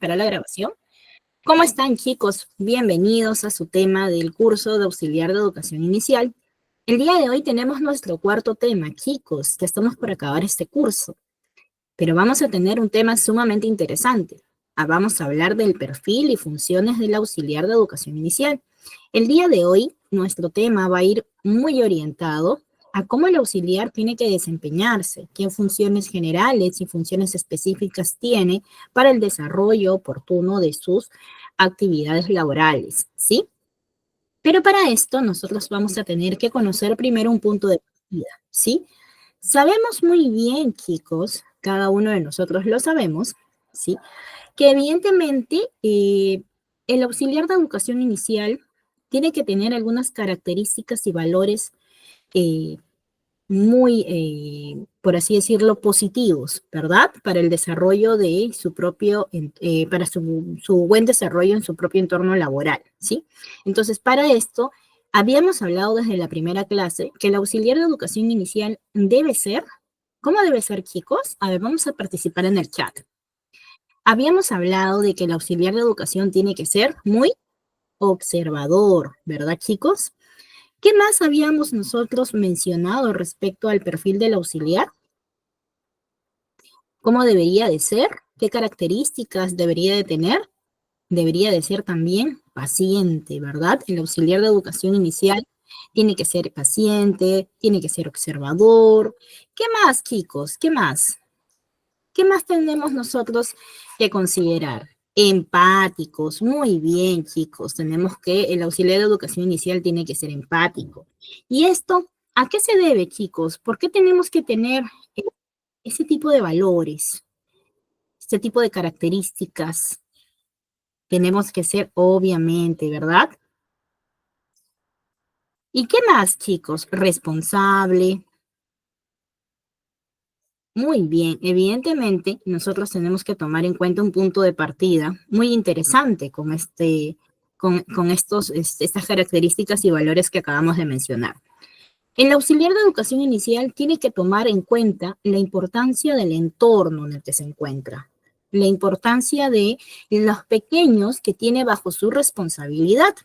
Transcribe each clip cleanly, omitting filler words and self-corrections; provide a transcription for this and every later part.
para la grabación. ¿Cómo están, chicos? Bienvenidos a su tema del curso de auxiliar de educación inicial. El día de hoy tenemos nuestro cuarto tema, chicos, que estamos por acabar este curso, pero vamos a tener un tema sumamente interesante. Vamos a hablar del perfil y funciones del auxiliar de educación inicial. El día de hoy, nuestro tema va a ir muy orientado a cómo el auxiliar tiene que desempeñarse, qué funciones generales y funciones específicas tiene para el desarrollo oportuno de sus actividades laborales, ¿sí? Pero para esto nosotros vamos a tener que conocer primero un punto de partida, ¿sí? Sabemos muy bien, chicos, cada uno de nosotros lo sabemos, ¿sí? Que evidentemente el auxiliar de educación inicial tiene que tener algunas características y valores eh, muy, por así decirlo, positivos, ¿verdad? Para el desarrollo de su propio, para su buen desarrollo en su propio entorno laboral, ¿sí? Entonces, para esto, habíamos hablado desde la primera clase que el auxiliar de educación inicial debe ser, ¿cómo debe ser, chicos? A ver, vamos a participar en el chat. Habíamos hablado de que el auxiliar de educación tiene que ser muy observador, ¿verdad, chicos? ¿Qué más habíamos nosotros mencionado respecto al perfil del auxiliar? ¿Cómo debería de ser? ¿Qué características debería de tener? Debería de ser también paciente, ¿verdad? El auxiliar de educación inicial tiene que ser paciente, tiene que ser observador. ¿Qué más, chicos? ¿Qué más? ¿Qué más tenemos nosotros que considerar? Empáticos, muy bien, chicos. Tenemos que el auxiliar de educación inicial tiene que ser empático. ¿Y esto a qué se debe, chicos? ¿Por qué tenemos que tener eh, ese tipo de valores, este tipo de características? Tenemos que ser, obviamente, ¿verdad? ¿Y qué más, chicos? Responsable. Muy bien, evidentemente nosotros tenemos que tomar en cuenta un punto de partida muy interesante con estas características y valores que acabamos de mencionar. El auxiliar de educación inicial tiene que tomar en cuenta la importancia del entorno en el que se encuentra, la importancia de los pequeños que tiene bajo su responsabilidad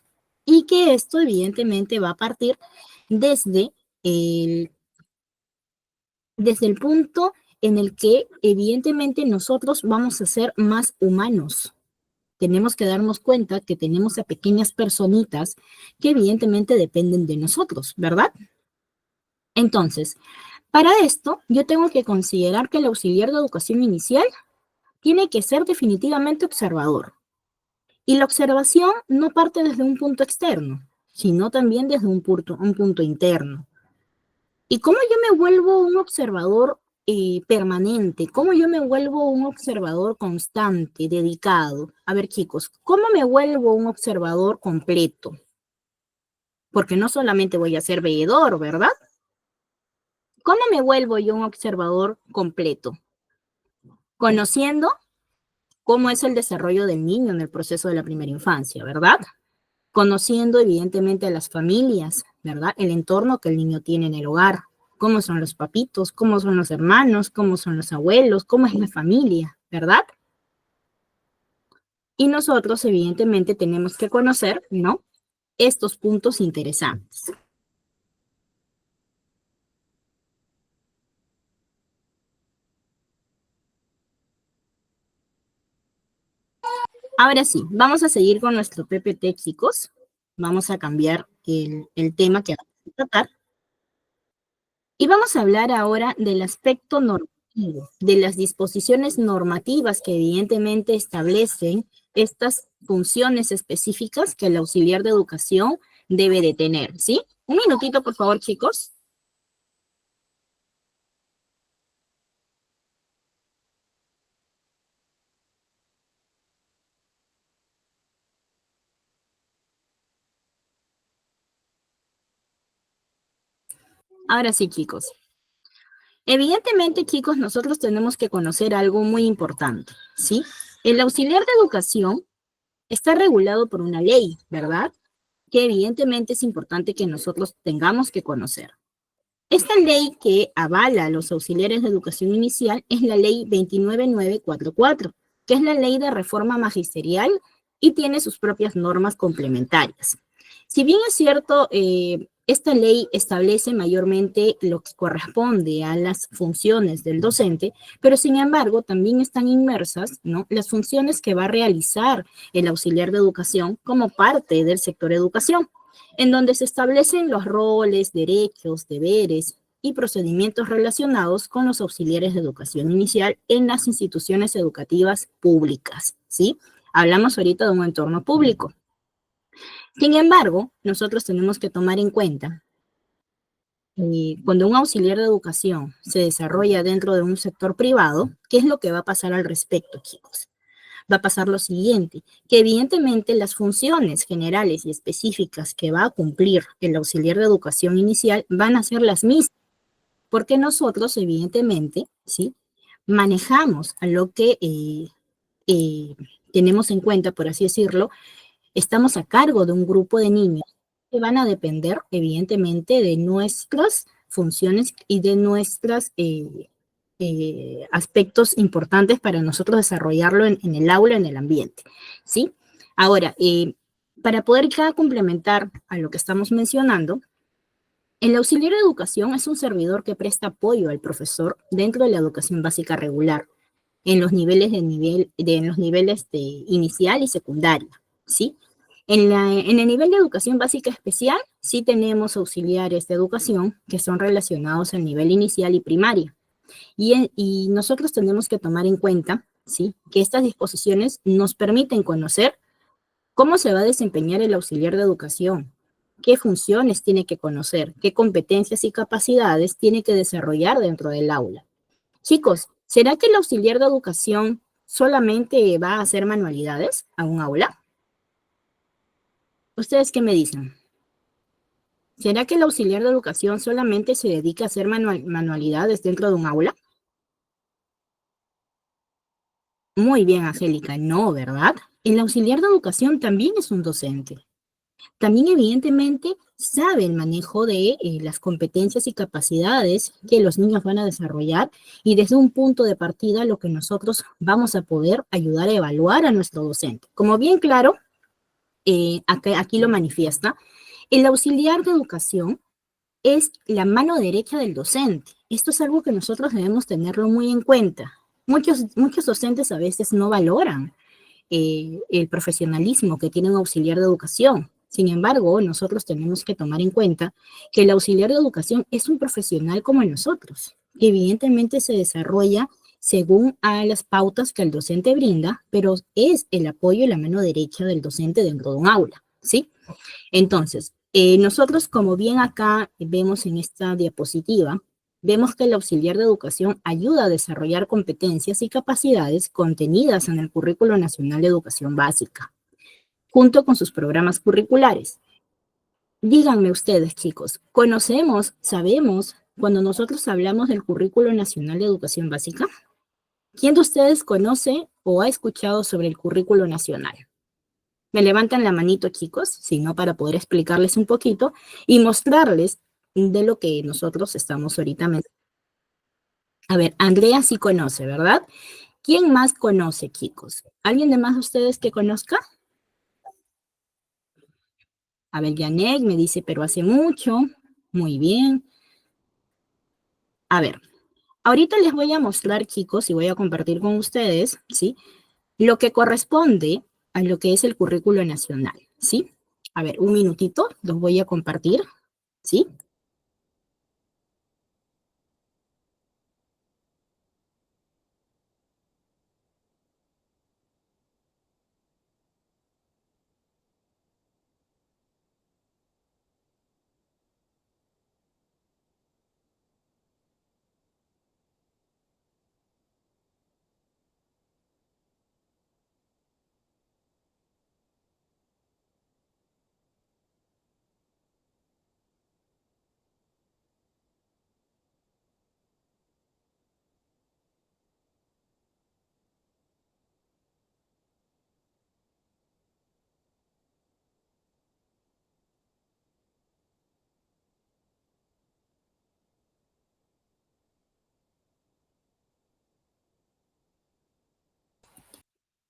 y que esto evidentemente va a partir desde el desde el punto en el que evidentemente nosotros vamos a ser más humanos. Tenemos que darnos cuenta que tenemos a pequeñas personitas que evidentemente dependen de nosotros, ¿verdad? Entonces, para esto, yo tengo que considerar que el auxiliar de educación inicial tiene que ser definitivamente observador. Y la observación no parte desde un punto externo, sino también desde un punto interno. ¿Y cómo yo me vuelvo un observador permanente? ¿Cómo yo me vuelvo un observador constante, dedicado? A ver, chicos, ¿cómo me vuelvo un observador completo? Porque no solamente voy a ser veedor, ¿verdad? ¿Cómo me vuelvo yo un observador completo? Conociendo cómo es el desarrollo del niño en el proceso de la primera infancia, ¿verdad? Conociendo evidentemente a las familias, ¿verdad? El entorno que el niño tiene en el hogar, cómo son los papitos, cómo son los hermanos, cómo son los abuelos, cómo es la familia, ¿verdad? Y nosotros evidentemente tenemos que conocer, ¿no? Estos puntos interesantes. Ahora sí, vamos a seguir con nuestro PPT, chicos. Vamos a cambiar el tema que vamos a tratar. Y vamos a hablar ahora del aspecto normativo, de las disposiciones normativas que evidentemente establecen estas funciones específicas que el auxiliar de educación debe de tener, ¿sí? Un minutito, por favor, chicos. Ahora sí, chicos. Evidentemente, chicos, nosotros tenemos que conocer algo muy importante, ¿sí? El auxiliar de educación está regulado por una ley, ¿verdad? Que evidentemente es importante que nosotros tengamos que conocer. Esta ley que avala a los auxiliares de educación inicial es la ley 29944. que es la Ley de Reforma Magisterial y tiene sus propias normas complementarias. Si bien es cierto, esta ley establece mayormente lo que corresponde a las funciones del docente, pero sin embargo también están inmersas, ¿no?, las funciones que va a realizar el auxiliar de educación como parte del sector educación, en donde se establecen los roles, derechos, deberes y procedimientos relacionados con los auxiliares de educación inicial en las instituciones educativas públicas, ¿sí? Hablamos ahorita de un entorno público. Sin embargo, nosotros tenemos que tomar en cuenta cuando un auxiliar de educación se desarrolla dentro de un sector privado, ¿qué es lo que va a pasar al respecto, chicos? Va a pasar lo siguiente, que evidentemente las funciones generales y específicas que va a cumplir el auxiliar de educación inicial van a ser las mismas, porque nosotros evidentemente, ¿sí?, manejamos a lo que eh, tenemos en cuenta, por así decirlo, estamos a cargo de un grupo de niños que van a depender, evidentemente, de nuestras funciones y de nuestros aspectos importantes para nosotros desarrollarlo en el aula, en el ambiente, ¿sí? Ahora, para poder ya complementar a lo que estamos mencionando, el auxiliar de educación es un servidor que presta apoyo al profesor dentro de la educación básica regular, en los niveles en los niveles de inicial y secundaria, ¿sí? En el nivel de educación básica especial, sí tenemos auxiliares de educación que son relacionados al nivel inicial y primaria. Y nosotros tenemos que tomar en cuenta, ¿sí?, que estas disposiciones nos permiten conocer cómo se va a desempeñar el auxiliar de educación, qué funciones tiene que conocer, qué competencias y capacidades tiene que desarrollar dentro del aula. Chicos, ¿será que el auxiliar de educación solamente va a hacer manualidades a un aula? ¿Ustedes qué me dicen? ¿Será que el auxiliar de educación solamente se dedica a hacer manualidades dentro de un aula? Muy bien, Angélica, no, ¿verdad? El auxiliar de educación también es un docente. También, evidentemente, sabe el manejo de las competencias y capacidades que los niños van a desarrollar y desde un punto de partida lo que nosotros vamos a poder ayudar a evaluar a nuestro docente. Como bien claro, aquí lo manifiesta, el auxiliar de educación es la mano derecha del docente. Esto es algo que nosotros debemos tenerlo muy en cuenta. Muchos docentes a veces no valoran el profesionalismo que tiene un auxiliar de educación. Sin embargo, nosotros tenemos que tomar en cuenta que el auxiliar de educación es un profesional como nosotros, que evidentemente se desarrolla según a las pautas que el docente brinda, pero es el apoyo y la mano derecha del docente dentro de un aula, ¿sí? Entonces, nosotros, como bien acá vemos en esta diapositiva, vemos que el auxiliar de educación ayuda a desarrollar competencias y capacidades contenidas en el Currículo Nacional de Educación Básica, junto con sus programas curriculares. Díganme ustedes, chicos, ¿conocemos, sabemos, cuando nosotros hablamos del Currículo Nacional de Educación Básica? ¿Quién de ustedes conoce o ha escuchado sobre el Currículo Nacional? Me levantan la manito, chicos, sino para poder explicarles un poquito y mostrarles de lo que nosotros estamos ahorita. A ver, Andrea sí conoce, ¿verdad? ¿Quién más conoce, chicos? ¿Alguien de más de ustedes que conozca? A ver, Janek me dice, pero hace mucho. Muy bien. A ver, ahorita les voy a mostrar, chicos, y voy a compartir con ustedes, ¿sí?, lo que corresponde a lo que es el currículo nacional, ¿sí? A ver, un minutito, los voy a compartir, ¿sí?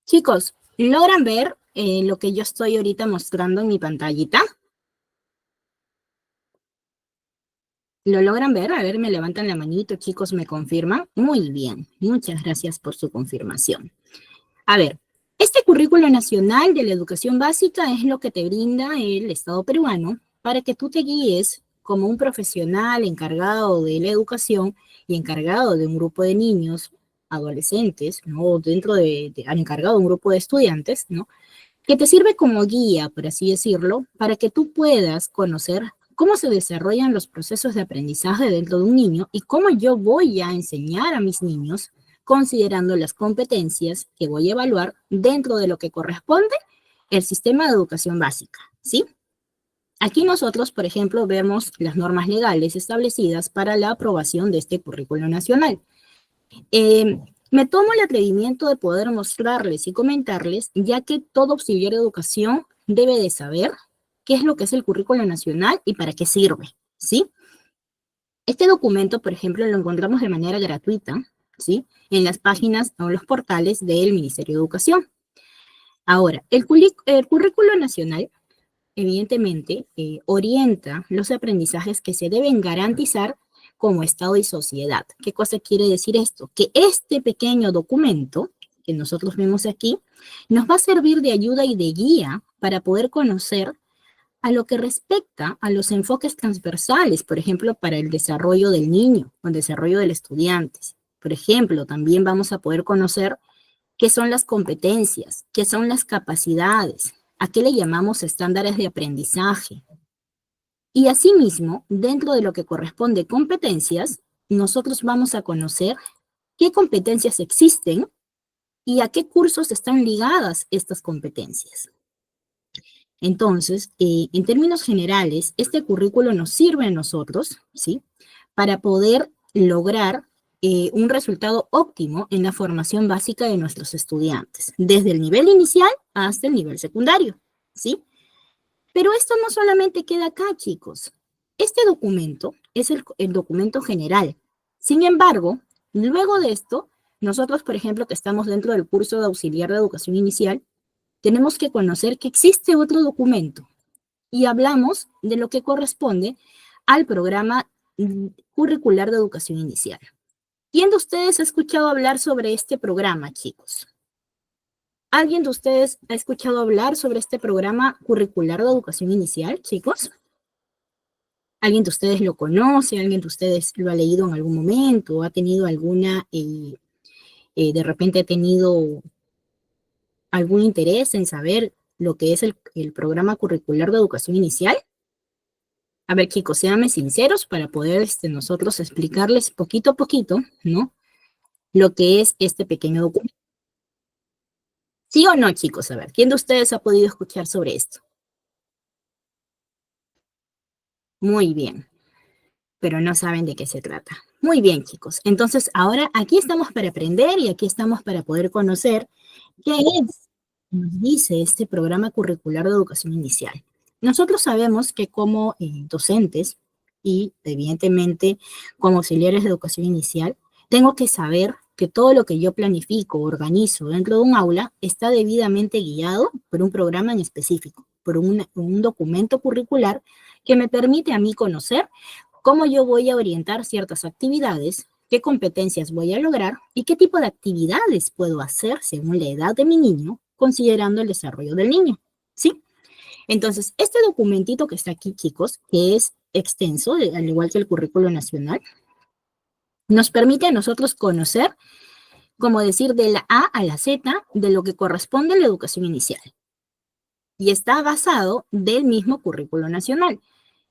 Chicos, ¿logran ver lo que yo estoy ahorita mostrando en mi pantallita? ¿Lo logran ver? A ver, me levantan la manito, chicos, me confirman. Muy bien, muchas gracias por su confirmación. A ver, este currículo nacional de la educación básica es lo que te brinda el Estado peruano para que tú te guíes como un profesional encargado de la educación y encargado de un grupo de niños, adolescentes, ¿no? Encargado de un grupo de estudiantes, ¿no? Que te sirve como guía, por así decirlo, para que tú puedas conocer cómo se desarrollan los procesos de aprendizaje dentro de un niño y cómo yo voy a enseñar a mis niños considerando las competencias que voy a evaluar dentro de lo que corresponde el sistema de educación básica, ¿sí? Aquí nosotros, por ejemplo, vemos las normas legales establecidas para la aprobación de este currículo nacional. Me tomo el atrevimiento de poder mostrarles y comentarles, ya que todo auxiliar de educación debe de saber qué es lo que es el currículo nacional y para qué sirve, ¿sí? Este documento, por ejemplo, lo encontramos de manera gratuita, ¿sí? En las páginas o los portales del Ministerio de Educación. Ahora, el currículo nacional, evidentemente, orienta los aprendizajes que se deben garantizar como Estado y sociedad. ¿Qué cosa quiere decir esto? Que este pequeño documento que nosotros vemos aquí nos va a servir de ayuda y de guía para poder conocer a lo que respecta a los enfoques transversales, por ejemplo, para el desarrollo del niño o el desarrollo del estudiante. Por ejemplo, también vamos a poder conocer qué son las competencias, qué son las capacidades, a qué le llamamos estándares de aprendizaje. Y asimismo, dentro de lo que corresponde competencias, nosotros vamos a conocer qué competencias existen y a qué cursos están ligadas estas competencias. Entonces, en términos generales, este currículo nos sirve a nosotros, ¿sí? Para poder lograr un resultado óptimo en la formación básica de nuestros estudiantes, desde el nivel inicial hasta el nivel secundario, ¿sí? Pero esto no solamente queda acá, chicos. Este documento es el documento general. Sin embargo, luego de esto, nosotros, por ejemplo, que estamos dentro del curso de auxiliar de educación inicial, tenemos que conocer que existe otro documento y hablamos de lo que corresponde al programa curricular de educación inicial. ¿Quién de ustedes ha escuchado hablar sobre este programa, chicos? ¿Alguien de ustedes ha escuchado hablar sobre este programa curricular de educación inicial, chicos? ¿Alguien de ustedes lo conoce? ¿Alguien de ustedes lo ha leído en algún momento? ¿Ha tenido de repente ha tenido algún interés en saber lo que es el programa curricular de educación inicial? A ver, chicos, séanme sinceros para poder nosotros explicarles poquito a poquito, ¿no? Lo que es este pequeño documento. ¿Sí o no, chicos? A ver, ¿quién de ustedes ha podido escuchar sobre esto? Muy bien, pero no saben de qué se trata. Muy bien, chicos. Entonces, ahora aquí estamos para aprender y aquí estamos para poder conocer qué es, nos dice este programa curricular de educación inicial. Nosotros sabemos que como docentes y evidentemente como auxiliares de educación inicial, tengo que saber que todo lo que yo planifico, organizo dentro de un aula está debidamente guiado por un programa en específico, por un documento curricular que me permite a mí conocer cómo yo voy a orientar ciertas actividades, qué competencias voy a lograr y qué tipo de actividades puedo hacer según la edad de mi niño, considerando el desarrollo del niño, ¿sí? Entonces, este documentito que está aquí, chicos, que es extenso, al igual que el currículo nacional, nos permite a nosotros conocer, como decir, de la A a la Z de lo que corresponde a la educación inicial. Y está basado del mismo currículo nacional.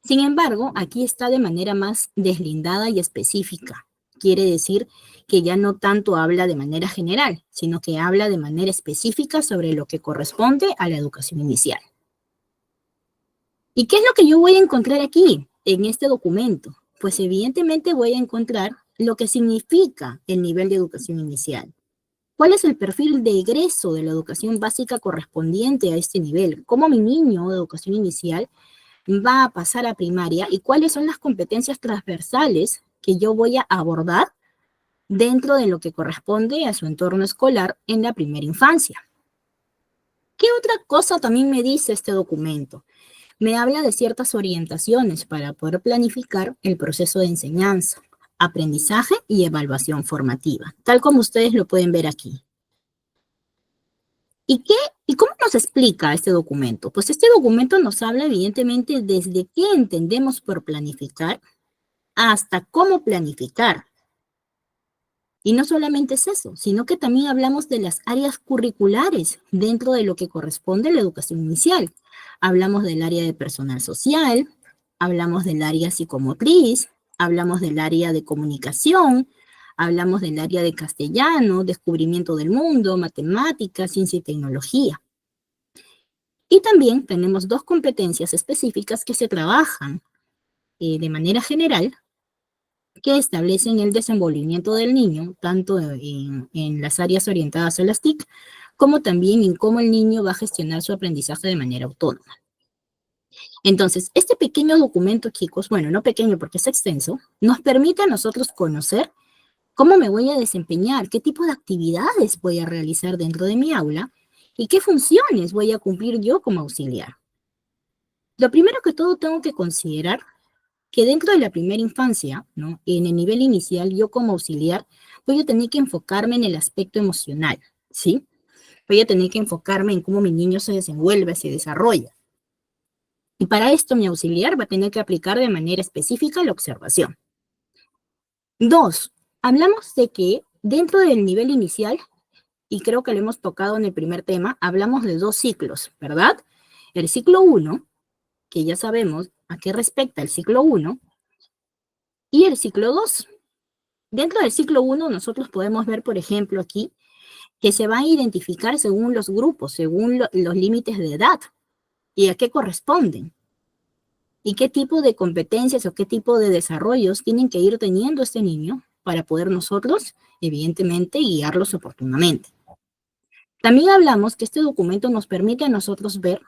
Sin embargo, aquí está de manera más deslindada y específica. Quiere decir que ya no tanto habla de manera general, sino que habla de manera específica sobre lo que corresponde a la educación inicial. ¿Y qué es lo que yo voy a encontrar aquí, en este documento? Pues evidentemente voy a encontrar lo que significa el nivel de educación inicial. ¿Cuál es el perfil de egreso de la educación básica correspondiente a este nivel? ¿Cómo mi niño de educación inicial va a pasar a primaria y cuáles son las competencias transversales que yo voy a abordar dentro de lo que corresponde a su entorno escolar en la primera infancia? otra cosa también me dice este documento? Me habla de ciertas orientaciones para poder planificar el proceso de enseñanza, aprendizaje y evaluación formativa, tal como ustedes lo pueden ver aquí. ¿Y cómo nos explica este documento? Pues este documento nos habla evidentemente desde qué entendemos por planificar hasta cómo planificar. Y no solamente es eso, sino que también hablamos de las áreas curriculares dentro de lo que corresponde a la educación inicial. Hablamos del área de personal social, hablamos del área psicomotriz, hablamos del área de comunicación, hablamos del área de castellano, descubrimiento del mundo, matemáticas, ciencia y tecnología. Y también tenemos dos competencias específicas que se trabajan de manera general, que establecen el desenvolvimiento del niño, tanto en las áreas orientadas a las TIC, como también en cómo el niño va a gestionar su aprendizaje de manera autónoma. Entonces, este pequeño documento, chicos, bueno, no pequeño porque es extenso, nos permite a nosotros conocer cómo me voy a desempeñar, qué tipo de actividades voy a realizar dentro de mi aula y qué funciones voy a cumplir yo como auxiliar. Lo primero que todo tengo que considerar que dentro de la primera infancia, ¿no? En el nivel inicial, yo como auxiliar voy a tener que enfocarme en el aspecto emocional, ¿sí? Voy a tener que enfocarme en cómo mi niño se desenvuelve, se desarrolla. Y para esto mi auxiliar va a tener que aplicar de manera específica la observación. 2, hablamos de que dentro del nivel inicial, y creo que lo hemos tocado en el primer tema, hablamos de 2 ciclos, ¿verdad? El ciclo 1, que ya sabemos a qué respecta el ciclo 1, y el ciclo 2. Dentro del ciclo 1 nosotros podemos ver, por ejemplo, aquí, que se va a identificar según los grupos, según los límites de edad, y a qué corresponden, y qué tipo de competencias o qué tipo de desarrollos tienen que ir teniendo este niño para poder nosotros, evidentemente, guiarlos oportunamente. También hablamos que este documento nos permite a nosotros ver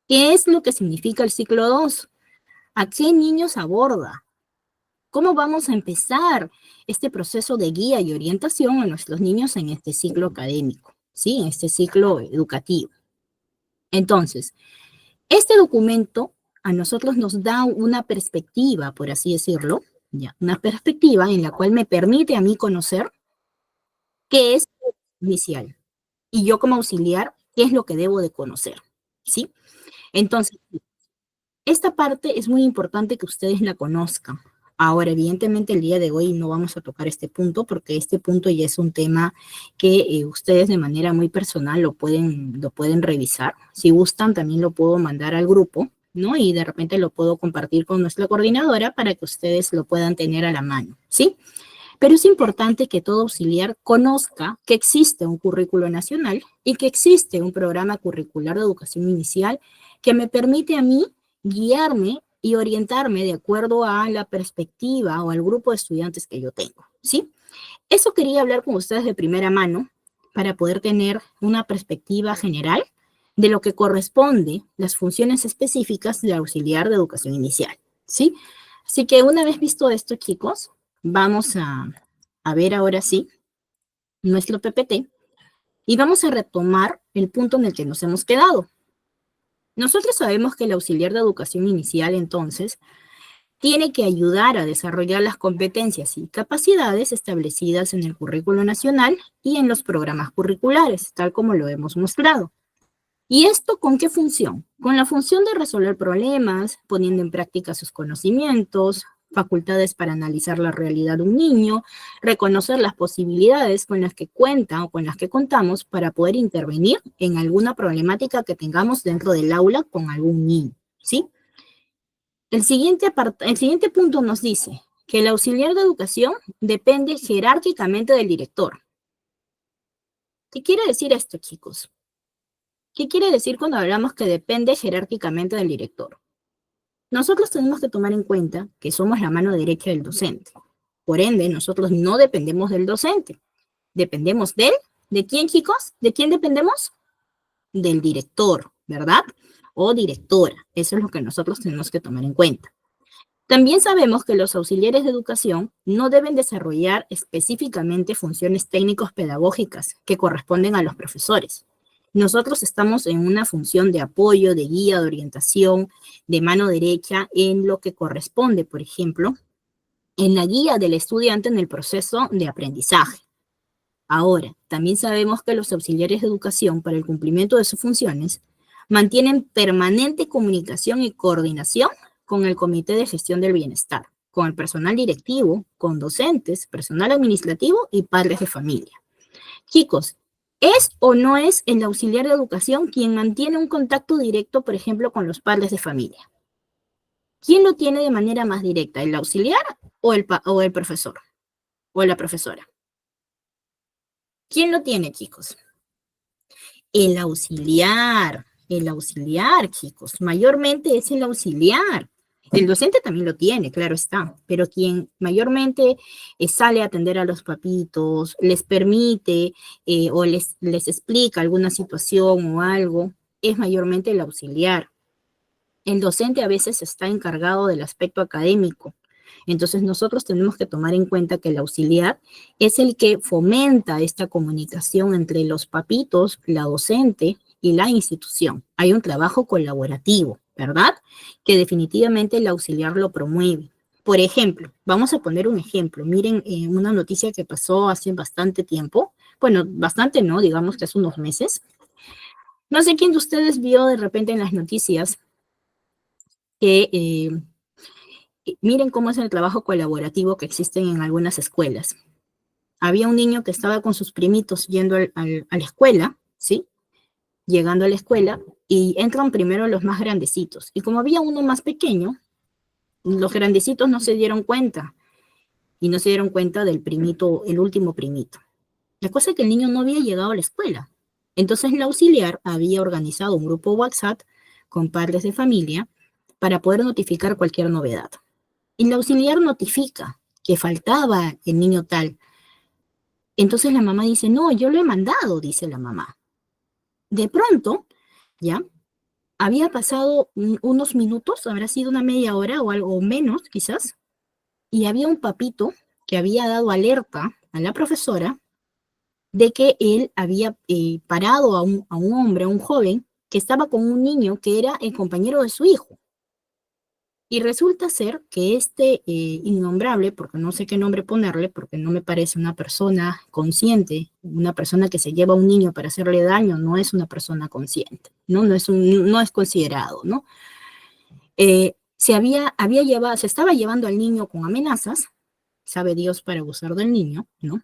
qué es lo que significa el ciclo 2, a qué niños aborda, cómo vamos a empezar este proceso de guía y orientación a nuestros niños en este ciclo académico, ¿sí? En este ciclo educativo. Entonces, este documento a nosotros nos da una perspectiva, por así decirlo, ¿ya? Una perspectiva en la cual me permite a mí conocer qué es inicial y yo como auxiliar, qué es lo que debo de conocer, ¿sí? Entonces, esta parte es muy importante que ustedes la conozcan. Ahora, evidentemente, el día de hoy no vamos a tocar este punto porque este punto ya es un tema que ustedes de manera muy personal lo pueden revisar. Si gustan, también lo puedo mandar al grupo, ¿no? Y de repente lo puedo compartir con nuestra coordinadora para que ustedes lo puedan tener a la mano, ¿sí? Pero es importante que todo auxiliar conozca que existe un currículo nacional y que existe un programa curricular de educación inicial que me permite a mí guiarme y orientarme de acuerdo a la perspectiva o al grupo de estudiantes que yo tengo, ¿sí? Eso quería hablar con ustedes de primera mano para poder tener una perspectiva general de lo que corresponde las funciones específicas del auxiliar de educación inicial, ¿sí? Así que una vez visto esto, chicos, vamos a ver ahora sí nuestro PPT y vamos a retomar el punto en el que nos hemos quedado. Nosotros sabemos que el auxiliar de educación inicial, entonces, tiene que ayudar a desarrollar las competencias y capacidades establecidas en el currículo nacional y en los programas curriculares, tal como lo hemos mostrado. ¿Y esto con qué función? Con la función de resolver problemas, poniendo en práctica sus conocimientos, facultades para analizar la realidad de un niño, reconocer las posibilidades con las que cuenta o con las que contamos para poder intervenir en alguna problemática que tengamos dentro del aula con algún niño, ¿sí? El siguiente punto nos dice que el auxiliar de educación depende jerárquicamente del director. ¿Qué quiere decir esto, chicos? ¿Qué quiere decir cuando hablamos que depende jerárquicamente del director? Nosotros tenemos que tomar en cuenta que somos la mano derecha del docente. Por ende, nosotros no dependemos del docente. Dependemos de él. ¿De quién, chicos? ¿De quién dependemos? Del director, ¿verdad? O directora. Eso es lo que nosotros tenemos que tomar en cuenta. También sabemos que los auxiliares de educación no deben desarrollar específicamente funciones técnicos pedagógicas que corresponden a los profesores, Nosotros estamos en una función de apoyo, de guía, de orientación, de mano derecha en lo que corresponde, por ejemplo, en la guía del estudiante en el proceso de aprendizaje. Ahora, también sabemos que los auxiliares de educación, para el cumplimiento de sus funciones, mantienen permanente comunicación y coordinación con el Comité de Gestión del Bienestar, con el personal directivo, con docentes, personal administrativo y padres de familia. Chicos, ¿es o no es el auxiliar de educación quien mantiene un contacto directo, por ejemplo, con los padres de familia? ¿Quién lo tiene de manera más directa, el auxiliar o el profesor o la profesora? ¿Quién lo tiene, chicos? El auxiliar, chicos, mayormente es el auxiliar. El docente también lo tiene, claro está, pero quien mayormente sale a atender a los papitos, les permite o les explica alguna situación o algo, es mayormente el auxiliar. El docente a veces está encargado del aspecto académico. Entonces nosotros tenemos que tomar en cuenta que el auxiliar es el que fomenta esta comunicación entre los papitos, la docente y la institución. Hay un trabajo colaborativo, ¿verdad? Que definitivamente el auxiliar lo promueve. Por ejemplo, vamos a poner un ejemplo. Miren una noticia que pasó hace bastante tiempo. Bueno, bastante no, digamos que hace unos meses. No sé quién de ustedes vio de repente en las noticias que miren cómo es el trabajo colaborativo que existe en algunas escuelas. Había un niño que estaba con sus primitos yendo a la escuela, ¿sí? Llegando a la escuela, y entran primero los más grandecitos. Y como había uno más pequeño, los grandecitos no se dieron cuenta, y no se dieron cuenta del primito, el último primito. La cosa es que el niño no había llegado a la escuela. Entonces la auxiliar había organizado un grupo WhatsApp con padres de familia para poder notificar cualquier novedad. Y la auxiliar notifica que faltaba el niño tal. Entonces la mamá dice, no, yo lo he mandado, dice la mamá. De pronto, ya, había pasado unos minutos, habrá sido una media hora o algo menos quizás, y había un papito que había dado alerta a la profesora de que él había parado a un hombre, a un joven, que estaba con un niño que era el compañero de su hijo. Y resulta ser que este innombrable, porque no sé qué nombre ponerle, porque no me parece una persona consciente, una persona que se lleva a un niño para hacerle daño, no es una persona consciente, ¿no? No es considerado, ¿no? Se estaba llevando al niño con amenazas, sabe Dios para abusar del niño, ¿no?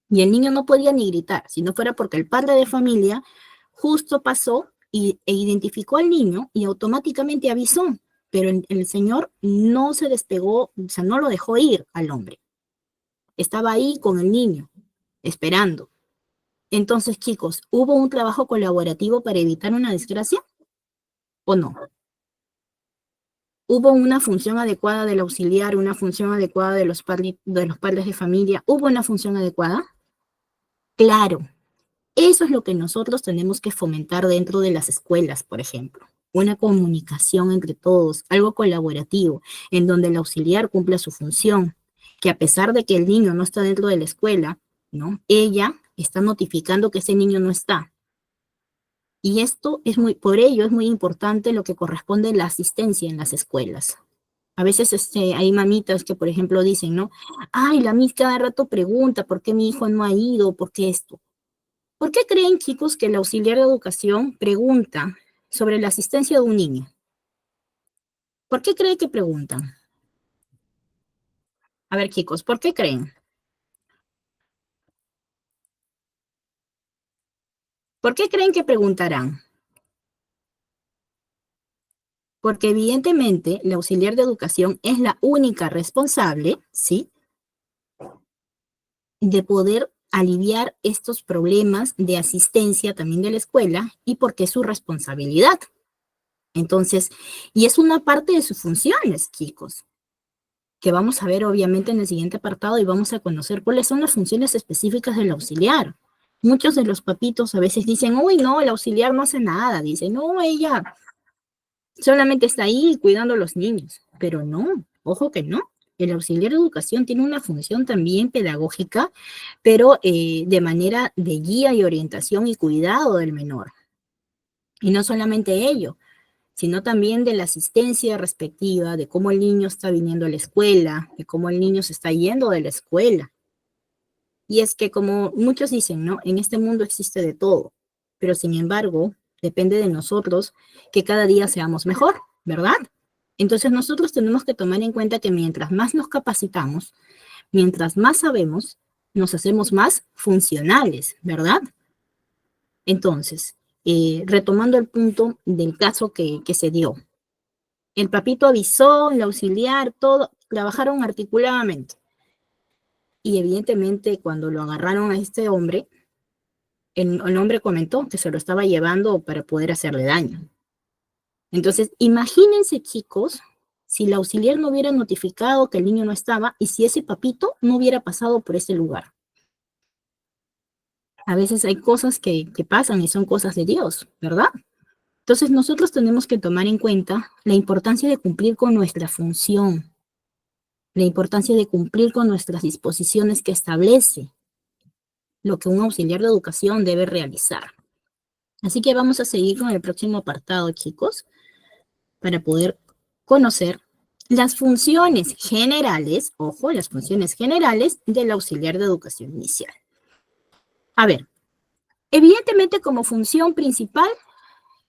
Y el niño no podía ni gritar, si no fuera porque el padre de familia justo pasó e identificó al niño y automáticamente avisó, pero el señor no se despegó, o sea, no lo dejó ir al hombre. Estaba ahí con el niño, esperando. Entonces, chicos, ¿hubo un trabajo colaborativo para evitar una desgracia o no? ¿Hubo una función adecuada del auxiliar, una función adecuada de los padres de familia? ¿Hubo una función adecuada? Claro. Eso es lo que nosotros tenemos que fomentar dentro de las escuelas, por ejemplo. Una comunicación entre todos, algo colaborativo, en donde el auxiliar cumpla su función, que a pesar de que el niño no está dentro de la escuela, ¿no? Ella está notificando que ese niño no está. Y por ello es muy importante lo que corresponde a la asistencia en las escuelas. A veces hay mamitas que, por ejemplo, dicen, ¿no? Ay, la mis cada rato pregunta, ¿por qué mi hijo no ha ido? ¿Por qué esto? ¿Por qué creen, chicos, que el auxiliar de educación pregunta sobre la asistencia de un niño? ¿Por qué creen que preguntan? A ver, chicos, ¿por qué creen? ¿Por qué creen que preguntarán? Porque evidentemente el auxiliar de educación es la única responsable, ¿sí? De poder aliviar estos problemas de asistencia también de la escuela y porque es su responsabilidad. Entonces, y es una parte de sus funciones, chicos, que vamos a ver obviamente en el siguiente apartado y vamos a conocer cuáles son las funciones específicas del auxiliar. Muchos de los papitos a veces dicen, uy, no, el auxiliar no hace nada. Dicen, no, ella solamente está ahí cuidando a los niños. Pero no, ojo que no. El auxiliar de educación tiene una función también pedagógica, pero de manera de guía y orientación y cuidado del menor. Y no solamente ello, sino también de la asistencia respectiva, de cómo el niño está viniendo a la escuela, de cómo el niño se está yendo de la escuela. Y es que como muchos dicen, ¿no? En este mundo existe de todo, pero sin embargo, depende de nosotros que cada día seamos mejor, ¿verdad? Entonces nosotros tenemos que tomar en cuenta que mientras más nos capacitamos, mientras más sabemos, nos hacemos más funcionales, ¿verdad? Entonces, retomando el punto del caso que se dio, el papito avisó, el auxiliar, todo, trabajaron articuladamente. Y evidentemente cuando lo agarraron a este hombre, el hombre comentó que se lo estaba llevando para poder hacerle daño. Entonces, imagínense, chicos, si el auxiliar no hubiera notificado que el niño no estaba y si ese papito no hubiera pasado por ese lugar. A veces hay cosas que pasan y son cosas de Dios, ¿verdad? Entonces, nosotros tenemos que tomar en cuenta la importancia de cumplir con nuestra función, la importancia de cumplir con nuestras disposiciones que establece lo que un auxiliar de educación debe realizar. Así que vamos a seguir con el próximo apartado, chicos, para poder conocer las funciones generales, ojo, las funciones generales del auxiliar de educación inicial. A ver, evidentemente como función principal,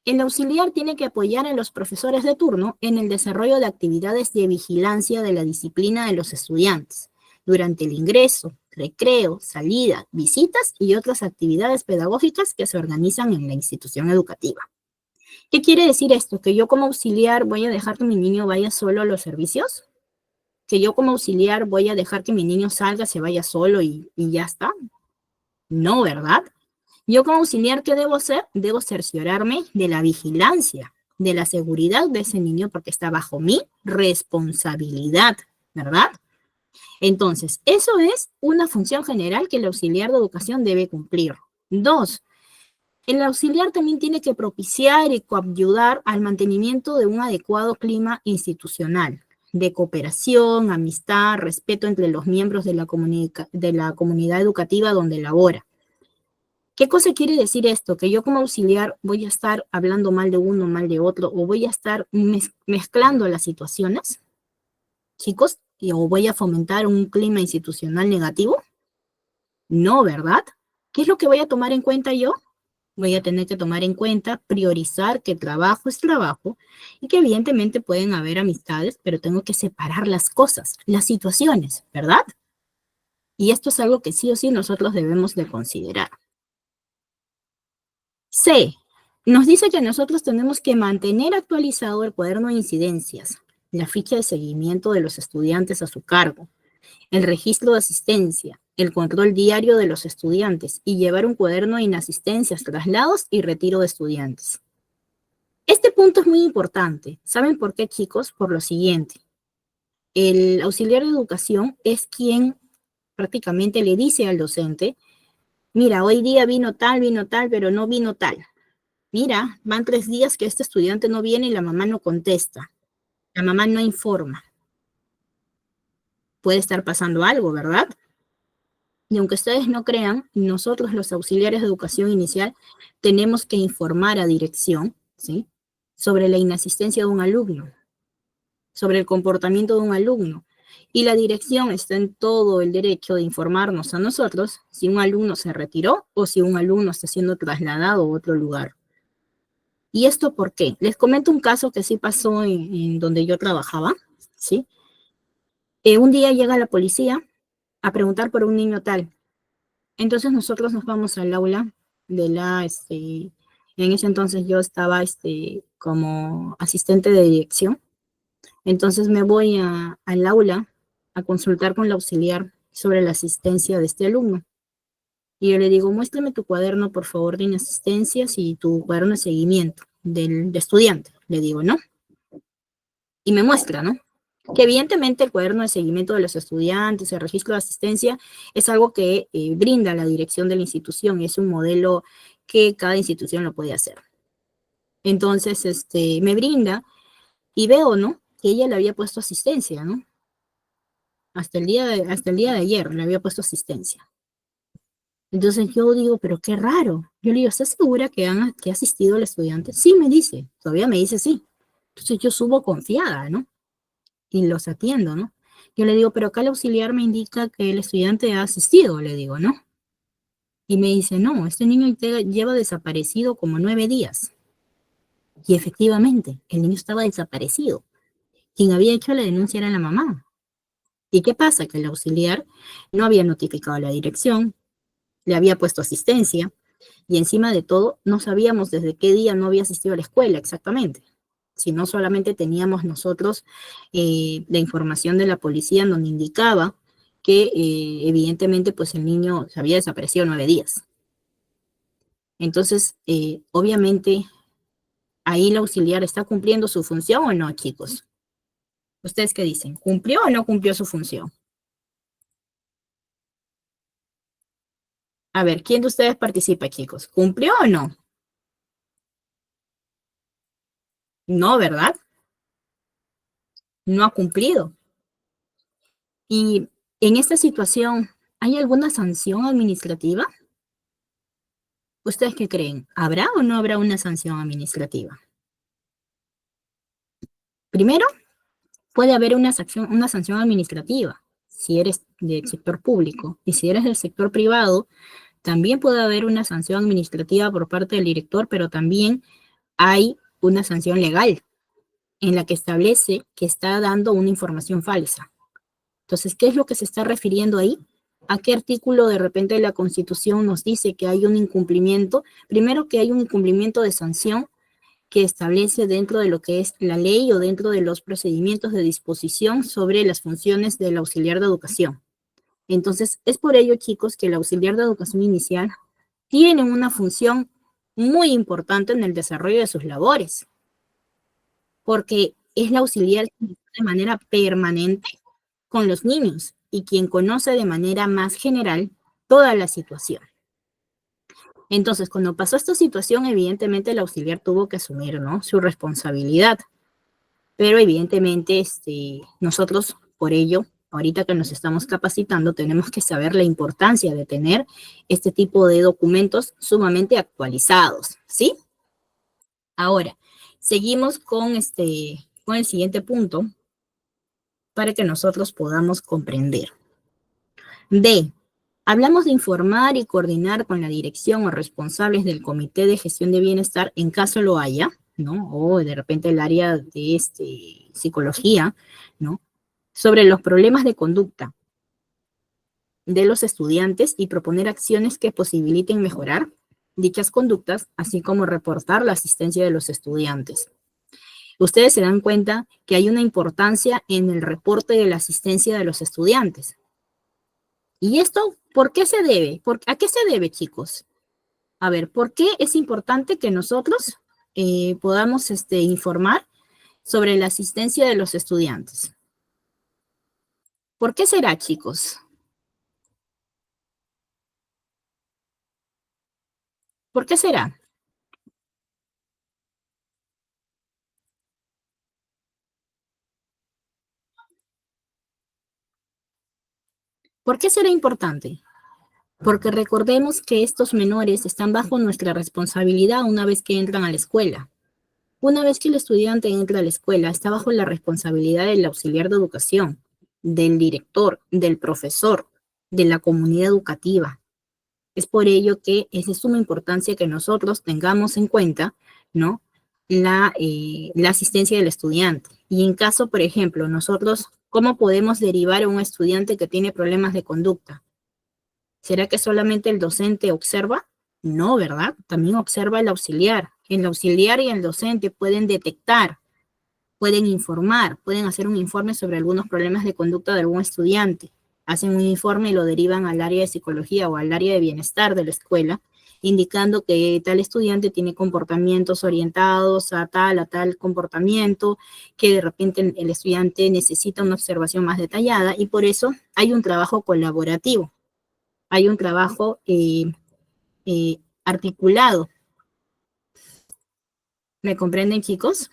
el auxiliar tiene que apoyar a los profesores de turno en el desarrollo de actividades de vigilancia de la disciplina de los estudiantes durante el ingreso, recreo, salida, visitas y otras actividades pedagógicas que se organizan en la institución educativa. ¿Qué quiere decir esto? ¿Que yo como auxiliar voy a dejar que mi niño vaya solo a los servicios? ¿Que yo como auxiliar voy a dejar que mi niño salga, se vaya solo y ya está? No, ¿verdad? Yo como auxiliar, ¿qué debo hacer? Debo cerciorarme de la vigilancia, de la seguridad de ese niño porque está bajo mi responsabilidad, ¿verdad? Entonces, eso es una función general que el auxiliar de educación debe cumplir. Dos, el auxiliar también tiene que propiciar y coayudar al mantenimiento de un adecuado clima institucional, de cooperación, amistad, respeto entre los miembros de la comunidad educativa donde labora. ¿Qué cosa quiere decir esto? Que yo como auxiliar voy a estar hablando mal de uno, mal de otro, o voy a estar mezclando las situaciones, chicos, o voy a fomentar un clima institucional negativo. No, ¿verdad? ¿Qué es lo que voy a tomar en cuenta yo? Voy a tener que tomar en cuenta, priorizar que trabajo es trabajo y que evidentemente pueden haber amistades, pero tengo que separar las cosas, las situaciones, ¿verdad? Y esto es algo que sí o sí nosotros debemos de considerar. C. Nos dice que nosotros tenemos que mantener actualizado el cuaderno de incidencias, la ficha de seguimiento de los estudiantes a su cargo, el registro de asistencia, el control diario de los estudiantes y llevar un cuaderno de inasistencias, traslados y retiro de estudiantes. Este punto es muy importante. ¿Saben por qué, chicos? Por lo siguiente. El auxiliar de educación es quien prácticamente le dice al docente, mira, hoy día vino tal, pero no vino tal. Mira, van 3 días que este estudiante no viene y la mamá no contesta. La mamá no informa. Puede estar pasando algo, ¿verdad? Y aunque ustedes no crean, nosotros los auxiliares de educación inicial tenemos que informar a dirección, ¿sí? Sobre la inasistencia de un alumno, sobre el comportamiento de un alumno. Y la dirección está en todo el derecho de informarnos a nosotros si un alumno se retiró o si un alumno está siendo trasladado a otro lugar. ¿Y esto por qué? Les comento un caso que sí pasó en donde yo trabajaba, ¿sí? Un día llega la policía a preguntar por un niño tal. Entonces nosotros nos vamos al aula de en ese entonces yo estaba, como asistente de dirección. Entonces me voy al aula a consultar con la auxiliar sobre la asistencia de este alumno. Y yo le digo, muéstrame tu cuaderno, por favor, de inasistencias y tu cuaderno de seguimiento de estudiante. Le digo, ¿no? Y me muestra, ¿no? Que evidentemente el cuaderno de seguimiento de los estudiantes, el registro de asistencia, es algo que brinda la dirección de la institución y es un modelo que cada institución lo puede hacer. Entonces, me brinda y veo, ¿no? Que ella le había puesto asistencia, ¿no? hasta el día de ayer le había puesto asistencia. Entonces yo digo, pero qué raro. Yo le digo, ¿estás segura que ha asistido el estudiante? Sí, me dice, todavía me dice sí. Entonces yo subo confiada, ¿no? Y los atiendo, ¿no? Yo le digo, pero acá el auxiliar me indica que el estudiante ha asistido, le digo, ¿no? Y me dice, no, este niño lleva desaparecido como 9 días. Y efectivamente, el niño estaba desaparecido. Quien había hecho la denuncia era la mamá. ¿Y qué pasa? Que el auxiliar no había notificado a la dirección, le había puesto asistencia, y encima de todo, no sabíamos desde qué día no había asistido a la escuela exactamente, sino solamente teníamos nosotros la información de la policía en donde indicaba que evidentemente pues el niño se había desaparecido 9 días. Entonces, obviamente, ahí el auxiliar está cumpliendo su función o no, chicos. ¿Ustedes qué dicen? ¿Cumplió o no cumplió su función? A ver, ¿quién de ustedes participa, chicos? ¿Cumplió o no? No, ¿verdad? No ha cumplido. Y en esta situación, ¿hay alguna sanción administrativa? ¿Ustedes qué creen? ¿Habrá o no habrá una sanción administrativa? Primero, puede haber una sanción administrativa si eres del sector público, y si eres del sector privado, también puede haber una sanción administrativa por parte del director, pero también hay una sanción legal en la que establece que está dando una información falsa. Entonces, ¿qué es lo que se está refiriendo ahí? ¿A qué artículo de repente de la Constitución nos dice que hay un incumplimiento? Primero, que hay un incumplimiento de sanción que establece dentro de lo que es la ley o dentro de los procedimientos de disposición sobre las funciones del auxiliar de educación. Entonces, es por ello, chicos, que el auxiliar de educación inicial tiene una función muy importante en el desarrollo de sus labores, porque es la auxiliar de manera permanente con los niños y quien conoce de manera más general toda la situación. Entonces, cuando pasó esta situación, evidentemente el auxiliar tuvo que asumir, ¿no?, su responsabilidad, pero evidentemente nosotros, por ello, ahorita que nos estamos capacitando, tenemos que saber la importancia de tener este tipo de documentos sumamente actualizados, ¿sí? Ahora, seguimos con el siguiente punto para que nosotros podamos comprender. D. Hablamos de informar y coordinar con la dirección o responsables del Comité de Gestión de Bienestar en caso lo haya, ¿no? O de repente el área de psicología, ¿no? Sobre los problemas de conducta de los estudiantes y proponer acciones que posibiliten mejorar dichas conductas, así como reportar la asistencia de los estudiantes. Ustedes se dan cuenta que hay una importancia en el reporte de la asistencia de los estudiantes. ¿Y esto por qué se debe? ¿A qué se debe, chicos? A ver, ¿por qué es importante que nosotros podamos informar sobre la asistencia de los estudiantes? ¿Por qué será, chicos? ¿Por qué será? ¿Por qué será importante? Porque recordemos que estos menores están bajo nuestra responsabilidad una vez que entran a la escuela. Una vez que el estudiante entra a la escuela, está bajo la responsabilidad del auxiliar de educación, del director, del profesor, de la comunidad educativa. Es por ello que es de suma importancia que nosotros tengamos en cuenta, ¿no?, la asistencia del estudiante. Y en caso, por ejemplo, nosotros, ¿cómo podemos derivar a un estudiante que tiene problemas de conducta? ¿Será que solamente el docente observa? No, ¿verdad? También observa el auxiliar. El auxiliar y el docente pueden detectar, pueden informar, pueden hacer un informe sobre algunos problemas de conducta de algún estudiante. Hacen un informe y lo derivan al área de psicología o al área de bienestar de la escuela, indicando que tal estudiante tiene comportamientos orientados a tal comportamiento, que de repente el estudiante necesita una observación más detallada, y por eso hay un trabajo colaborativo, hay un trabajo articulado. ¿Me comprenden, chicos?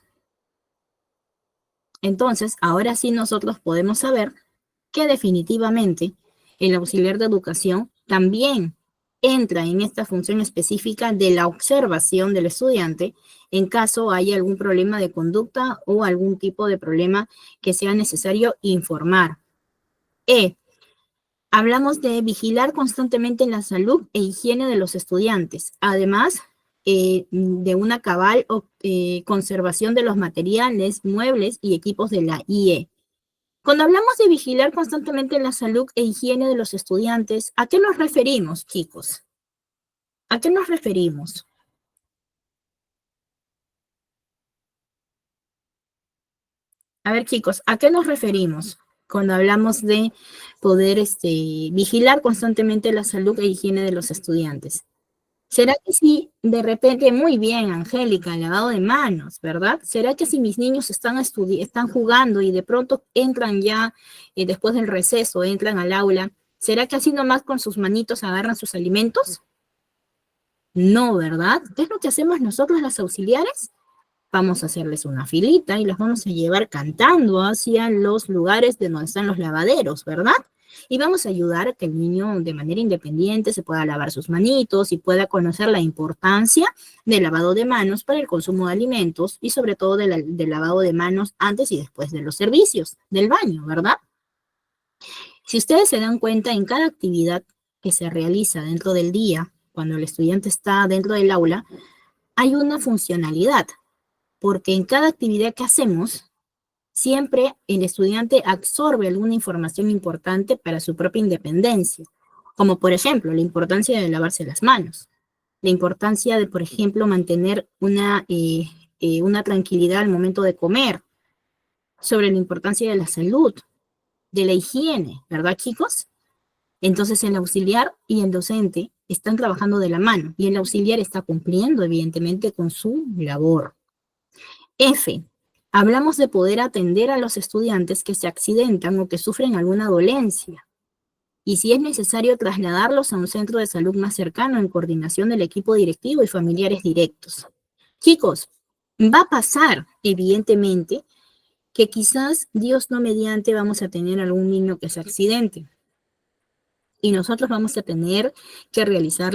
Entonces, ahora sí nosotros podemos saber que definitivamente el auxiliar de educación también entra en esta función específica de la observación del estudiante en caso haya algún problema de conducta o algún tipo de problema que sea necesario informar. Hablamos de vigilar constantemente la salud e higiene de los estudiantes, además de una cabal conservación de los materiales, muebles y equipos de la IE. Cuando hablamos de vigilar constantemente la salud e higiene de los estudiantes, ¿a qué nos referimos, chicos? ¿A qué nos referimos? A ver, chicos, ¿a qué nos referimos cuando hablamos de poder vigilar constantemente la salud e higiene de los estudiantes? ¿Será que si de repente, muy bien, Angélica, lavado de manos, ¿verdad? ¿Será que si mis niños están jugando y de pronto entran ya, después del receso, entran al aula, ¿será que así nomás con sus manitos agarran sus alimentos? No, ¿verdad? ¿Qué es lo que hacemos nosotros las auxiliares? Vamos a hacerles una filita y los vamos a llevar cantando hacia los lugares de donde están los lavaderos, ¿verdad? Y vamos a ayudar a que el niño de manera independiente se pueda lavar sus manitos y pueda conocer la importancia del lavado de manos para el consumo de alimentos y sobre todo del lavado de manos antes y después de los servicios del baño, ¿verdad? Si ustedes se dan cuenta, en cada actividad que se realiza dentro del día, cuando el estudiante está dentro del aula, hay una funcionalidad, porque en cada actividad que hacemos, siempre el estudiante absorbe alguna información importante para su propia independencia, como por ejemplo la importancia de lavarse las manos, la importancia de, por ejemplo, mantener una tranquilidad al momento de comer, sobre la importancia de la salud, de la higiene, ¿verdad, chicos? Entonces el auxiliar y el docente están trabajando de la mano y el auxiliar está cumpliendo, evidentemente, con su labor. F. Hablamos de poder atender a los estudiantes que se accidentan o que sufren alguna dolencia. Y si es necesario, trasladarlos a un centro de salud más cercano en coordinación del equipo directivo y familiares directos. Chicos, va a pasar, evidentemente, que quizás, Dios no mediante, vamos a tener algún niño que se accidente. Y nosotros vamos a tener que realizar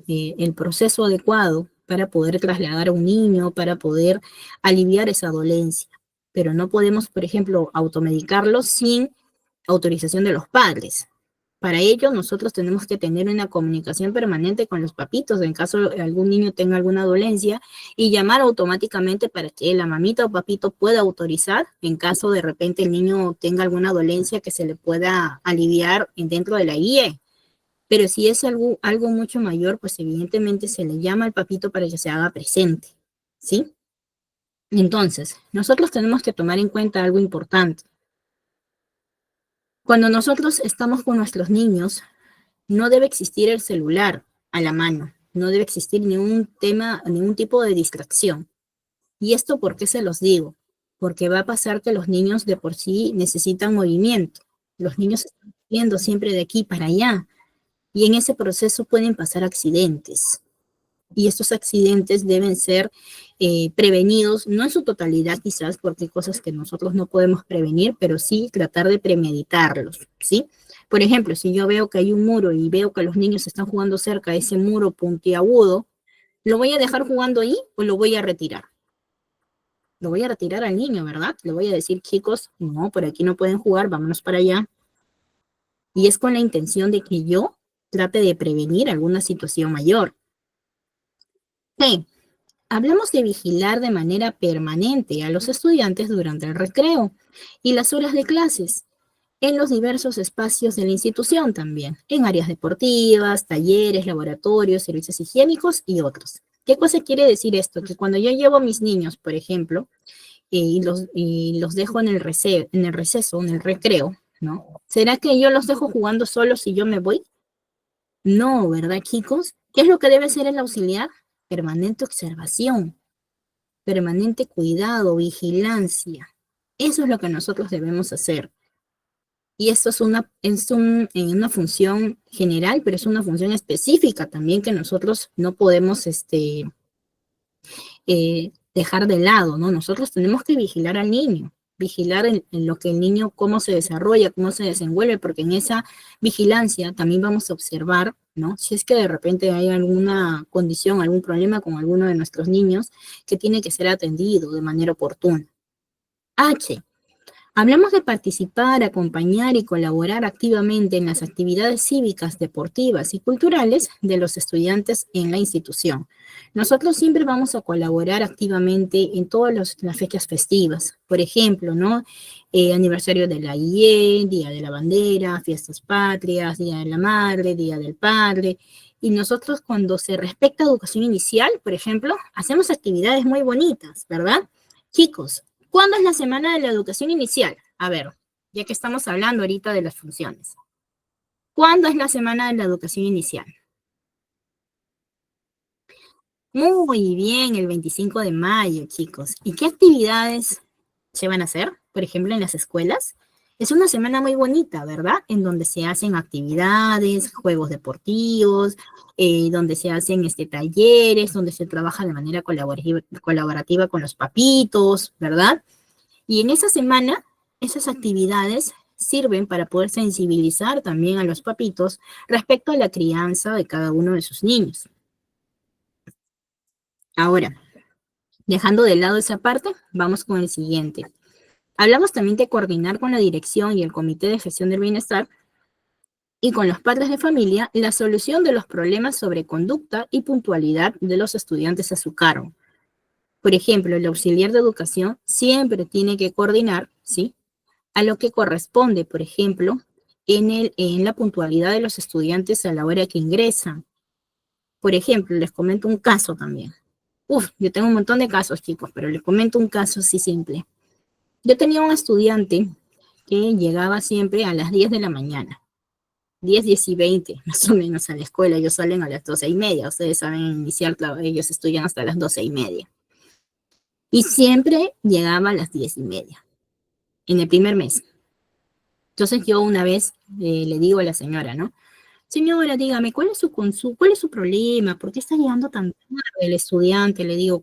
el proceso adecuado para poder trasladar a un niño, para poder aliviar esa dolencia. Pero no podemos, por ejemplo, automedicarlo sin autorización de los padres. Para ello, nosotros tenemos que tener una comunicación permanente con los papitos en caso de algún niño tenga alguna dolencia y llamar automáticamente para que la mamita o papito pueda autorizar en caso de repente el niño tenga alguna dolencia que se le pueda aliviar dentro de la IE. Pero si es algo mucho mayor, pues evidentemente se le llama al papito para que se haga presente, ¿sí? Entonces, nosotros tenemos que tomar en cuenta algo importante. Cuando nosotros estamos con nuestros niños, no debe existir el celular a la mano, no debe existir ningún tipo de distracción. ¿Y esto por qué se los digo? Porque va a pasar que los niños de por sí necesitan movimiento. Los niños están yendo siempre de aquí para allá. Y en ese proceso pueden pasar accidentes. Y estos accidentes deben ser prevenidos, no en su totalidad quizás, porque hay cosas que nosotros no podemos prevenir, pero sí tratar de premeditarlos, ¿sí? Por ejemplo, si yo veo que hay un muro y veo que los niños están jugando cerca de ese muro puntiagudo, ¿lo voy a dejar jugando ahí o lo voy a retirar? Lo voy a retirar al niño, ¿verdad? Le voy a decir, chicos, no, por aquí no pueden jugar, vámonos para allá. Y es con la intención de que yo trate de prevenir alguna situación mayor. Sí, hablamos de vigilar de manera permanente a los estudiantes durante el recreo y las horas de clases, en los diversos espacios de la institución también, en áreas deportivas, talleres, laboratorios, servicios higiénicos y otros. ¿Qué cosa quiere decir esto? Que cuando yo llevo a mis niños, por ejemplo, y los dejo en el receso, en el recreo, ¿no? ¿Será que yo los dejo jugando solos y yo me voy? No, ¿verdad, chicos? ¿Qué es lo que debe ser el auxiliar? Permanente observación, permanente cuidado, vigilancia. Eso es lo que nosotros debemos hacer. Y esto es una función general, pero es una función específica también que nosotros no podemos dejar de lado, ¿no? Nosotros tenemos que vigilar al niño. vigilar en lo que el niño, cómo se desarrolla, cómo se desenvuelve, porque en esa vigilancia también vamos a observar, ¿no? Si es que de repente hay alguna condición, algún problema con alguno de nuestros niños que tiene que ser atendido de manera oportuna. H. Hablamos de participar, acompañar y colaborar activamente en las actividades cívicas, deportivas y culturales de los estudiantes en la institución. Nosotros siempre vamos a colaborar activamente en todas las fechas festivas. Por ejemplo, ¿no? Aniversario de la IE, Día de la Bandera, Fiestas Patrias, Día de la Madre, Día del Padre. Y nosotros cuando se respecta a educación inicial, por ejemplo, hacemos actividades muy bonitas, ¿verdad? Chicos, ¿cuándo es la semana de la educación inicial? A ver, ya que estamos hablando ahorita de las funciones. ¿Cuándo es la semana de la educación inicial? Muy bien, el 25 de mayo, chicos. ¿Y qué actividades se van a hacer? Por ejemplo, en las escuelas. Es una semana muy bonita, ¿verdad? En donde se hacen actividades, juegos deportivos, donde se hacen talleres, donde se trabaja de manera colaborativa con los papitos, ¿verdad? Y en esa semana, esas actividades sirven para poder sensibilizar también a los papitos respecto a la crianza de cada uno de sus niños. Ahora, dejando de lado esa parte, vamos con el siguiente. Hablamos también de coordinar con la dirección y el Comité de Gestión del Bienestar y con los padres de familia la solución de los problemas sobre conducta y puntualidad de los estudiantes a su cargo. Por ejemplo, el auxiliar de educación siempre tiene que coordinar, ¿sí?, a lo que corresponde, por ejemplo, en la puntualidad de los estudiantes a la hora que ingresan. Por ejemplo, les comento un caso también. Yo tengo un montón de casos, chicos, pero les comento un caso así simple. Yo tenía un estudiante que llegaba siempre a las 10 de la mañana, 10, 10 y 20, más o menos a la escuela. Ellos salen a las 12:30, ustedes saben iniciar, ellos estudian hasta las 12:30. Y siempre llegaba a las 10:30, en el primer mes. Entonces yo una vez le digo a la señora, ¿no? Señora, dígame, ¿cuál es su problema? ¿Por qué está llegando tan tarde el estudiante? Le digo,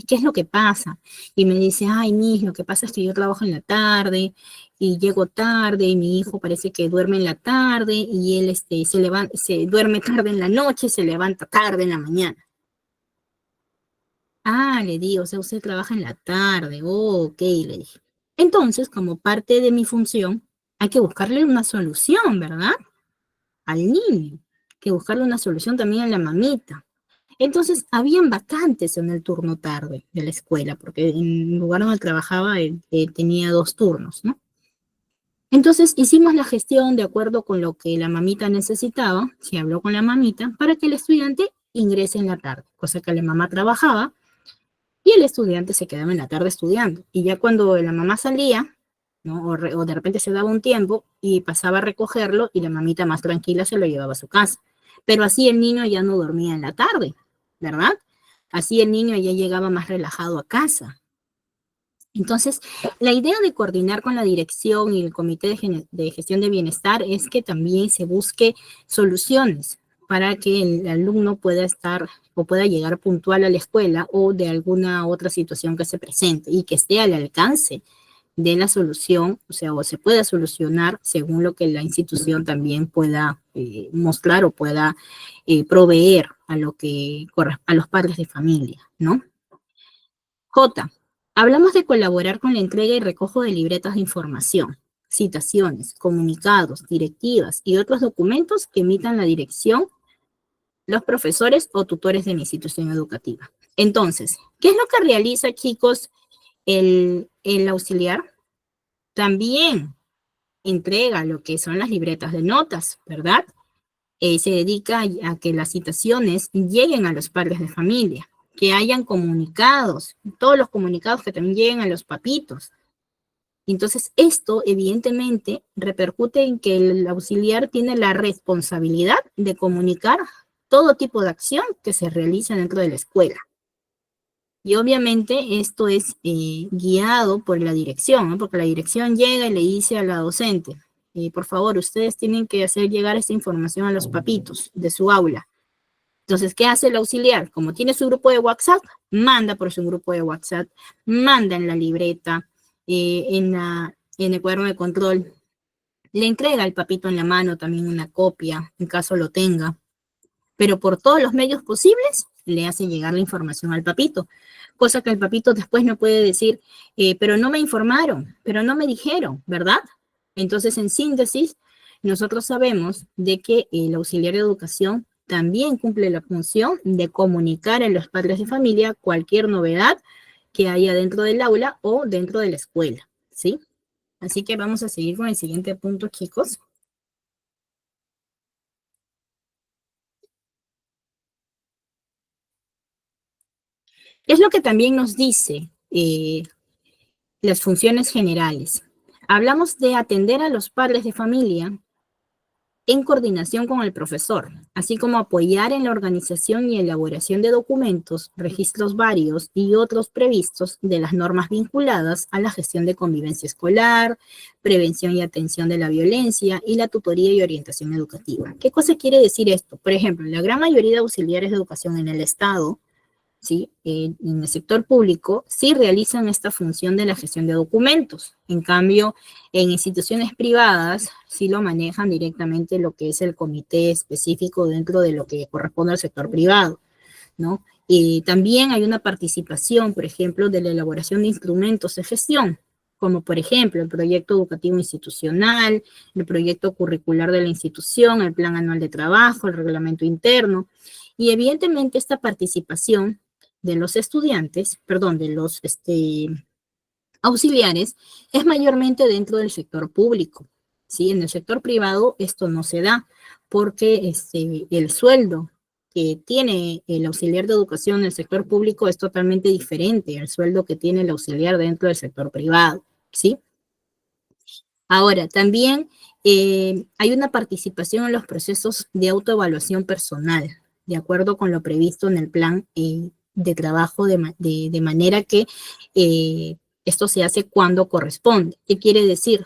¿qué es lo que pasa? Y me dice, ay, Miss, lo que pasa es que yo trabajo en la tarde y llego tarde y mi hijo parece que duerme en la tarde y él se duerme tarde en la noche y se levanta tarde en la mañana. Ah, le digo, o sea, usted trabaja en la tarde. Oh, ok, le dije. Entonces, como parte de mi función, hay que buscarle una solución, ¿verdad? Al niño, que buscarle una solución también a la mamita. Entonces, habían vacantes en el turno tarde de la escuela, porque en el lugar donde trabajaba tenía 2 turnos, ¿no? Entonces, hicimos la gestión de acuerdo con lo que la mamita necesitaba, se habló con la mamita, para que el estudiante ingrese en la tarde, cosa que la mamá trabajaba y el estudiante se quedaba en la tarde estudiando. Y ya cuando la mamá salía, ¿no? O de repente se daba un tiempo y pasaba a recogerlo y la mamita más tranquila se lo llevaba a su casa. Pero así el niño ya no dormía en la tarde, ¿verdad? Así el niño ya llegaba más relajado a casa. Entonces, la idea de coordinar con la dirección y el Comité de Gestión de Bienestar es que también se busque soluciones para que el alumno pueda estar o pueda llegar puntual a la escuela o de alguna otra situación que se presente y que esté al alcance de la solución, o sea, o se pueda solucionar según lo que la institución también pueda mostrar o pueda proveer a los padres de familia, ¿no? J. Hablamos de colaborar con la entrega y recojo de libretas de información, citaciones, comunicados, directivas y otros documentos que emitan la dirección, los profesores o tutores de la institución educativa. Entonces, ¿qué es lo que realiza, chicos, el auxiliar? También entrega lo que son las libretas de notas, ¿verdad? Se dedica a que las citaciones lleguen a los padres de familia, que hayan comunicados, todos los comunicados que también lleguen a los papitos. Entonces, esto evidentemente repercute en que el auxiliar tiene la responsabilidad de comunicar todo tipo de acción que se realiza dentro de la escuela. Y obviamente esto es guiado por la dirección, ¿no? Porque la dirección llega y le dice a la docente, por favor, ustedes tienen que hacer llegar esta información a los papitos de su aula. Entonces, ¿qué hace el auxiliar? Como tiene su grupo de WhatsApp, manda por su grupo de WhatsApp, manda en la libreta, en el cuaderno de control, le entrega al papito en la mano también una copia, en caso lo tenga, pero por todos los medios posibles le hace llegar la información al papito, cosa que el papito después no puede decir, pero no me informaron, pero no me dijeron, ¿verdad? Entonces, en síntesis, nosotros sabemos de que el auxiliar de educación también cumple la función de comunicar a los padres de familia cualquier novedad que haya dentro del aula o dentro de la escuela, ¿sí? Así que vamos a seguir con el siguiente punto, chicos. Es lo que también nos dice las funciones generales. Hablamos de atender a los padres de familia en coordinación con el profesor, así como apoyar en la organización y elaboración de documentos, registros varios y otros previstos de las normas vinculadas a la gestión de convivencia escolar, prevención y atención de la violencia y la tutoría y orientación educativa. ¿Qué cosa quiere decir esto? Por ejemplo, la gran mayoría de auxiliares de educación en el Estado, ¿sí? En el sector público, sí realizan esta función de la gestión de documentos. En cambio, en instituciones privadas, sí lo manejan directamente lo que es el comité específico dentro de lo que corresponde al sector privado, ¿no? Y también hay una participación, por ejemplo, de la elaboración de instrumentos de gestión, como por ejemplo el proyecto educativo institucional, el proyecto curricular de la institución, el plan anual de trabajo, el reglamento interno, y evidentemente esta participación de los estudiantes, perdón, de los auxiliares, es mayormente dentro del sector público, ¿sí? En el sector privado esto no se da porque el sueldo que tiene el auxiliar de educación en el sector público es totalmente diferente al sueldo que tiene el auxiliar dentro del sector privado, ¿sí? Ahora, también hay una participación en los procesos de autoevaluación personal, de acuerdo con lo previsto en el plan de trabajo, de manera que esto se hace cuando corresponde. ¿Qué quiere decir?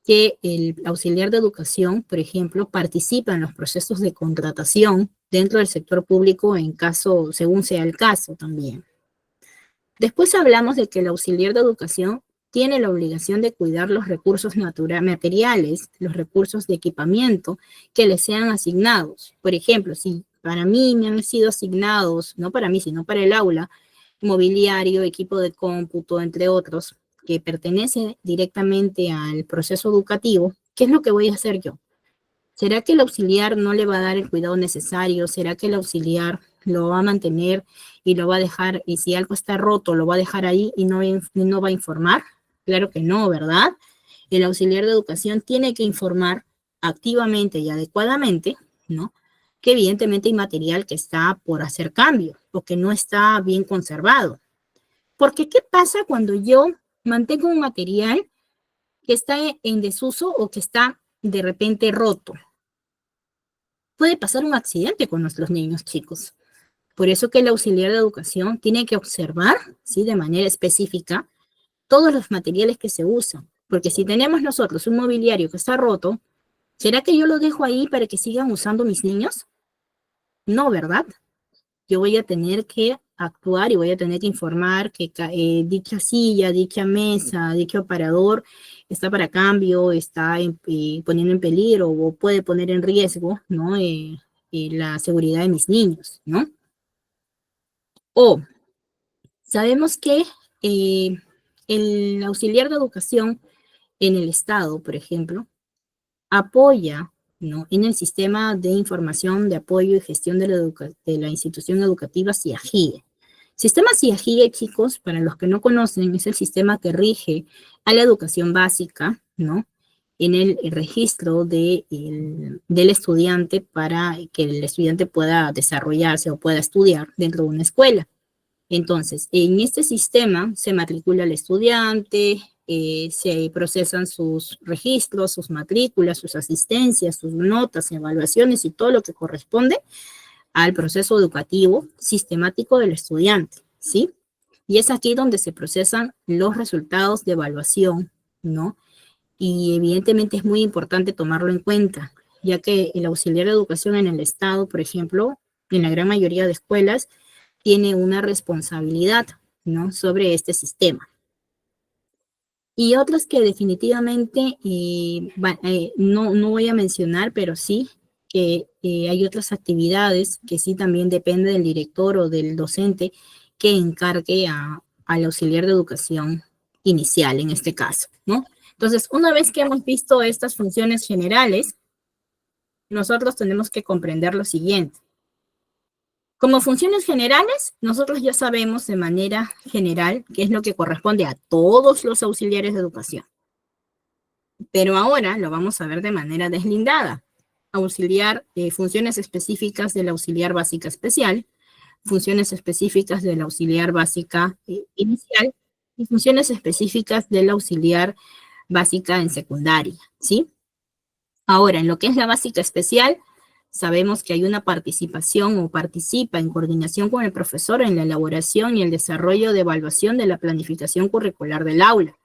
Que el auxiliar de educación, por ejemplo, participa en los procesos de contratación dentro del sector público en caso, según sea el caso también. Después hablamos de que el auxiliar de educación tiene la obligación de cuidar los recursos materiales, los recursos de equipamiento que le sean asignados. Por ejemplo, si para mí me han sido asignados, no para mí, sino para el aula, mobiliario, equipo de cómputo, entre otros, que pertenece directamente al proceso educativo, ¿qué es lo que voy a hacer yo? ¿Será que el auxiliar no le va a dar el cuidado necesario? ¿Será que el auxiliar lo va a mantener y lo va a dejar, y si algo está roto, lo va a dejar ahí y no va a informar? Claro que no, ¿verdad? El auxiliar de educación tiene que informar activamente y adecuadamente, ¿no? Que evidentemente hay material que está por hacer cambio o que no está bien conservado. Porque ¿qué pasa cuando yo mantengo un material que está en desuso o que está de repente roto? Puede pasar un accidente con nuestros niños, chicos. Por eso que el auxiliar de educación tiene que observar, ¿sí? De manera específica todos los materiales que se usan. Porque si tenemos nosotros un mobiliario que está roto, ¿será que yo lo dejo ahí para que sigan usando mis niños? No, ¿verdad? Yo voy a tener que actuar y voy a tener que informar que dicha silla, dicha mesa, dicho aparador está para cambio, está poniendo en peligro o puede poner en riesgo, ¿no? La seguridad de mis niños, ¿no? O sabemos que el auxiliar de educación en el Estado, por ejemplo, apoya, ¿no? En el sistema de información de apoyo y gestión de la institución educativa CIAGIE. Sistema CIAGIE, chicos, para los que no conocen, es el sistema que rige a la educación básica, ¿no? En el registro del estudiante para que el estudiante pueda desarrollarse o pueda estudiar dentro de una escuela. Entonces, en este sistema se matricula el estudiante, se procesan sus registros, sus matrículas, sus asistencias, sus notas, evaluaciones y todo lo que corresponde al proceso educativo sistemático del estudiante, ¿sí? Y es aquí donde se procesan los resultados de evaluación, ¿no? Y evidentemente es muy importante tomarlo en cuenta, ya que el auxiliar de educación en el Estado, por ejemplo, en la gran mayoría de escuelas, tiene una responsabilidad, ¿no? Sobre este sistema. Y otras que definitivamente no voy a mencionar, pero sí que hay otras actividades que sí también depende del director o del docente que encargue al auxiliar de educación inicial en este caso, ¿no? Entonces, una vez que hemos visto estas funciones generales, nosotros tenemos que comprender lo siguiente. Como funciones generales, nosotros ya sabemos de manera general qué es lo que corresponde a todos los auxiliares de educación. Pero ahora lo vamos a ver de manera deslindada. Auxiliar, funciones específicas del auxiliar básica especial, funciones específicas del auxiliar básica inicial y funciones específicas del auxiliar básica en secundaria, ¿sí? Ahora, en lo que es la básica especial, sabemos que hay una participación o participa en coordinación con el profesor en la elaboración y el desarrollo de evaluación de la planificación curricular del aula.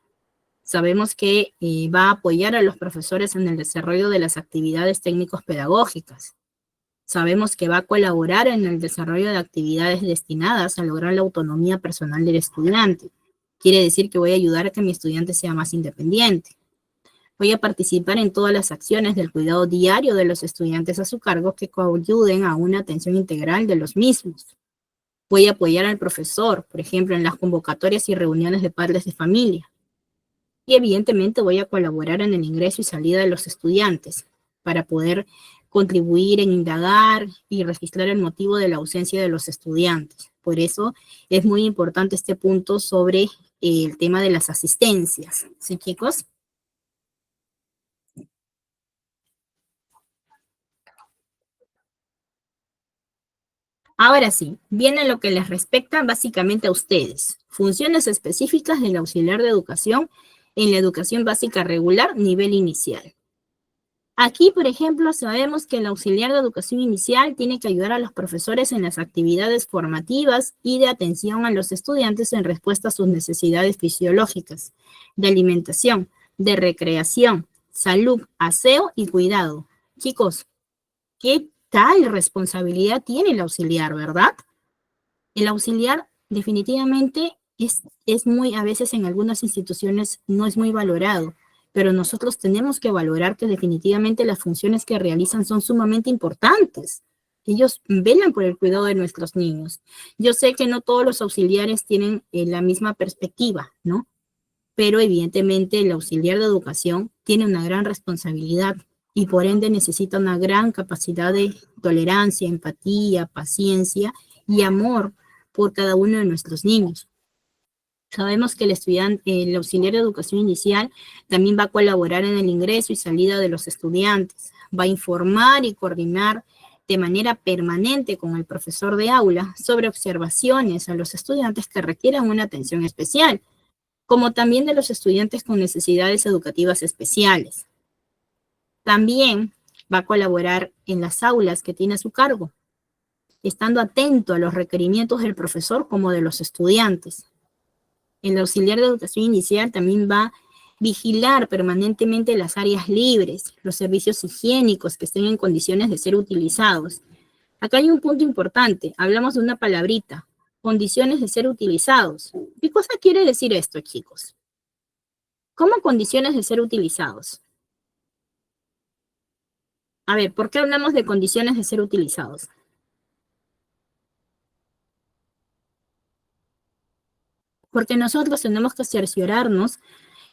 Sabemos que va a apoyar a los profesores en el desarrollo de las actividades técnicos pedagógicas. Sabemos que va a colaborar en el desarrollo de actividades destinadas a lograr la autonomía personal del estudiante. Quiere decir que voy a ayudar a que mi estudiante sea más independiente. Voy a participar en todas las acciones del cuidado diario de los estudiantes a su cargo que coayuden a una atención integral de los mismos. Voy a apoyar al profesor, por ejemplo, en las convocatorias y reuniones de padres de familia. Y evidentemente voy a colaborar en el ingreso y salida de los estudiantes para poder contribuir en indagar y registrar el motivo de la ausencia de los estudiantes. Por eso es muy importante este punto sobre el tema de las asistencias. ¿Sí, chicos? Ahora sí, viene lo que les respecta básicamente a ustedes. Funciones específicas del auxiliar de educación en la educación básica regular nivel inicial. Aquí, por ejemplo, sabemos que el auxiliar de educación inicial tiene que ayudar a los profesores en las actividades formativas y de atención a los estudiantes en respuesta a sus necesidades fisiológicas, de alimentación, de recreación, salud, aseo y cuidado. Chicos, ¿qué tal responsabilidad tiene el auxiliar, verdad? El auxiliar definitivamente es muy, a veces en algunas instituciones no es muy valorado, pero nosotros tenemos que valorar que definitivamente las funciones que realizan son sumamente importantes. Ellos velan por el cuidado de nuestros niños. Yo sé que no todos los auxiliares tienen la misma perspectiva, ¿no? Pero evidentemente el auxiliar de educación tiene una gran responsabilidad y por ende necesita una gran capacidad de tolerancia, empatía, paciencia y amor por cada uno de nuestros niños. Sabemos que el estudiante, el auxiliar de educación inicial también va a colaborar en el ingreso y salida de los estudiantes, va a informar y coordinar de manera permanente con el profesor de aula sobre observaciones a los estudiantes que requieran una atención especial, como también de los estudiantes con necesidades educativas especiales. También va a colaborar en las aulas que tiene a su cargo, estando atento a los requerimientos del profesor como de los estudiantes. El auxiliar de educación inicial también va a vigilar permanentemente las áreas libres, los servicios higiénicos que estén en condiciones de ser utilizados. Acá hay un punto importante, hablamos de una palabrita, condiciones de ser utilizados. ¿Qué cosa quiere decir esto, chicos? ¿Cómo condiciones de ser utilizados? A ver, ¿por qué hablamos de condiciones de ser utilizados? Porque nosotros tenemos que cerciorarnos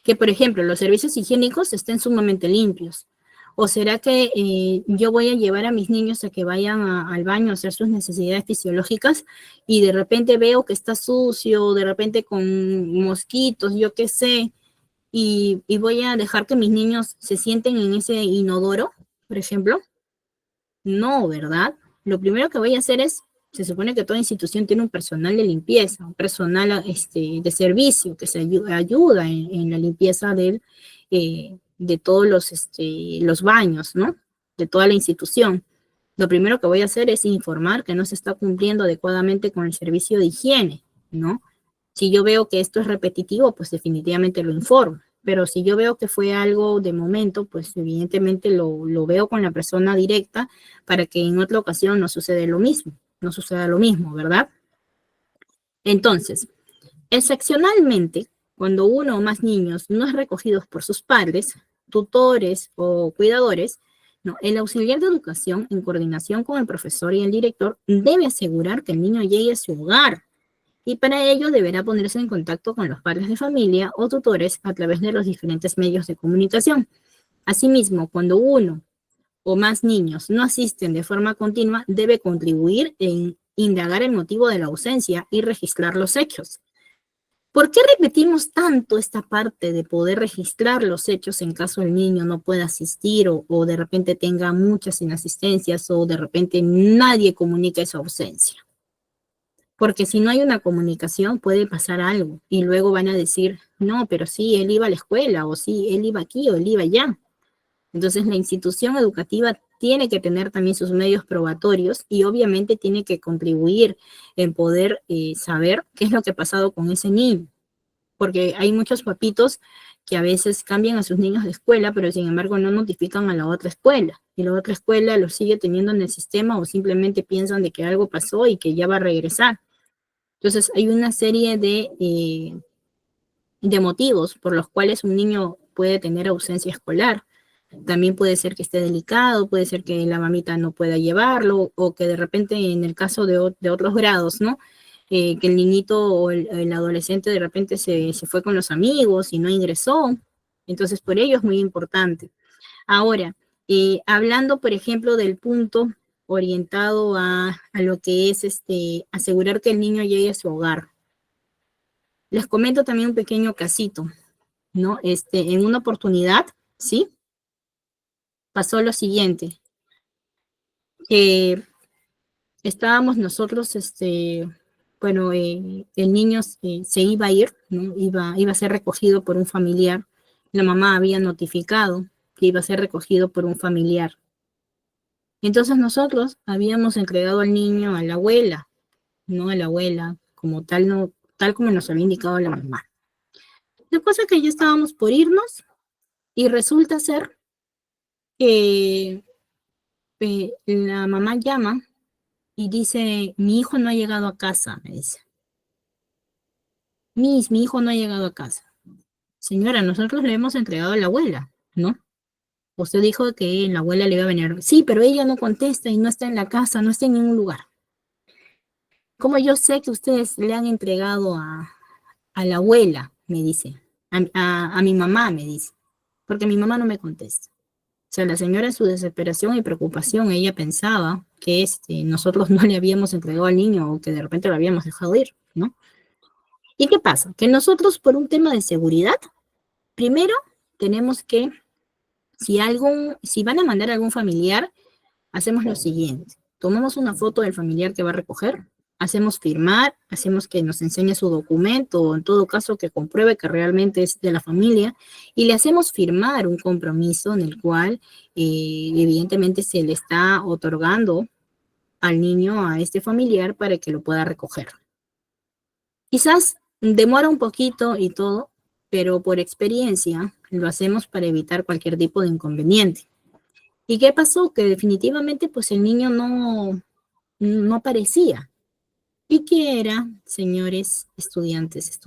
que, por ejemplo, los servicios higiénicos estén sumamente limpios. ¿O será que yo voy a llevar a mis niños a que vayan al baño a hacer sus necesidades fisiológicas y de repente veo que está sucio, de repente con mosquitos, yo qué sé, y voy a dejar que mis niños se sienten en ese inodoro, por ejemplo? No, ¿verdad? Lo primero que voy a hacer es, se supone que toda institución tiene un personal de limpieza, un personal de servicio que se ayuda en la limpieza de todos los baños, ¿no? De toda la institución. Lo primero que voy a hacer es informar que no se está cumpliendo adecuadamente con el servicio de higiene, ¿no? Si yo veo que esto es repetitivo, pues definitivamente lo informo. Pero si yo veo que fue algo de momento, pues evidentemente lo veo con la persona directa para que en otra ocasión no suceda lo mismo, no suceda lo mismo, ¿verdad? Entonces, excepcionalmente, cuando uno o más niños no es recogidos por sus padres, tutores o cuidadores, ¿no? El auxiliar de educación, en coordinación con el profesor y el director, debe asegurar que el niño llegue a su hogar y para ello deberá ponerse en contacto con los padres de familia o tutores a través de los diferentes medios de comunicación. Asimismo, cuando uno o más niños no asisten de forma continua, debe contribuir en indagar el motivo de la ausencia y registrar los hechos. ¿Por qué repetimos tanto esta parte de poder registrar los hechos en caso el niño no pueda asistir o de repente tenga muchas inasistencias o de repente nadie comunica esa ausencia? Porque si no hay una comunicación puede pasar algo y luego van a decir, no, pero sí, él iba a la escuela o sí, él iba aquí o él iba allá. Entonces la institución educativa tiene que tener también sus medios probatorios y obviamente tiene que contribuir en poder saber qué es lo que ha pasado con ese niño. Porque hay muchos papitos que a veces cambian a sus niños de escuela, pero sin embargo no notifican a la otra escuela. Y la otra escuela los sigue teniendo en el sistema o simplemente piensan de que algo pasó y que ya va a regresar. Entonces hay una serie de motivos por los cuales un niño puede tener ausencia escolar. También puede ser que esté delicado, puede ser que la mamita no pueda llevarlo o que de repente en el caso de otros grados, ¿no? Que el niñito o el adolescente de repente se fue con los amigos y no ingresó. Entonces, por ello es muy importante. Ahora, hablando, por ejemplo, del punto orientado a lo que es asegurar que el niño llegue a su hogar. Les comento también un pequeño casito, ¿no? En una oportunidad, ¿sí? Pasó lo siguiente, que estábamos nosotros, bueno, el niño se iba a ir, ¿no? Iba a ser recogido por un familiar. La mamá había notificado que iba a ser recogido por un familiar. Entonces nosotros habíamos entregado al niño a la abuela, no a la abuela, como tal, no, tal como nos había indicado la mamá. La cosa es que ya estábamos por irnos y resulta ser que la mamá llama y dice, mi hijo no ha llegado a casa, me dice. Mi hijo no ha llegado a casa. Señora, nosotros le hemos entregado a la abuela, ¿no? Usted dijo que la abuela le iba a venir. Sí, pero ella no contesta y no está en la casa, no está en ningún lugar. ¿Cómo yo sé que ustedes le han entregado a la abuela? Me dice. A mi mamá, me dice. Porque mi mamá no me contesta. O sea, la señora en su desesperación y preocupación, ella pensaba que nosotros no le habíamos entregado al niño o que de repente lo habíamos dejado ir, ¿no? ¿Y qué pasa? Que nosotros por un tema de seguridad, primero tenemos que, si van a mandar a algún familiar, hacemos lo siguiente. Tomamos una foto del familiar que va a recoger, hacemos firmar, hacemos que nos enseñe su documento o en todo caso que compruebe que realmente es de la familia y le hacemos firmar un compromiso en el cual evidentemente se le está otorgando al niño, a este familiar, para que lo pueda recoger. Quizás demora un poquito y todo, pero por experiencia lo hacemos para evitar cualquier tipo de inconveniente. ¿Y qué pasó? Que definitivamente pues el niño no aparecía. ¿Y qué era, señores estudiantes?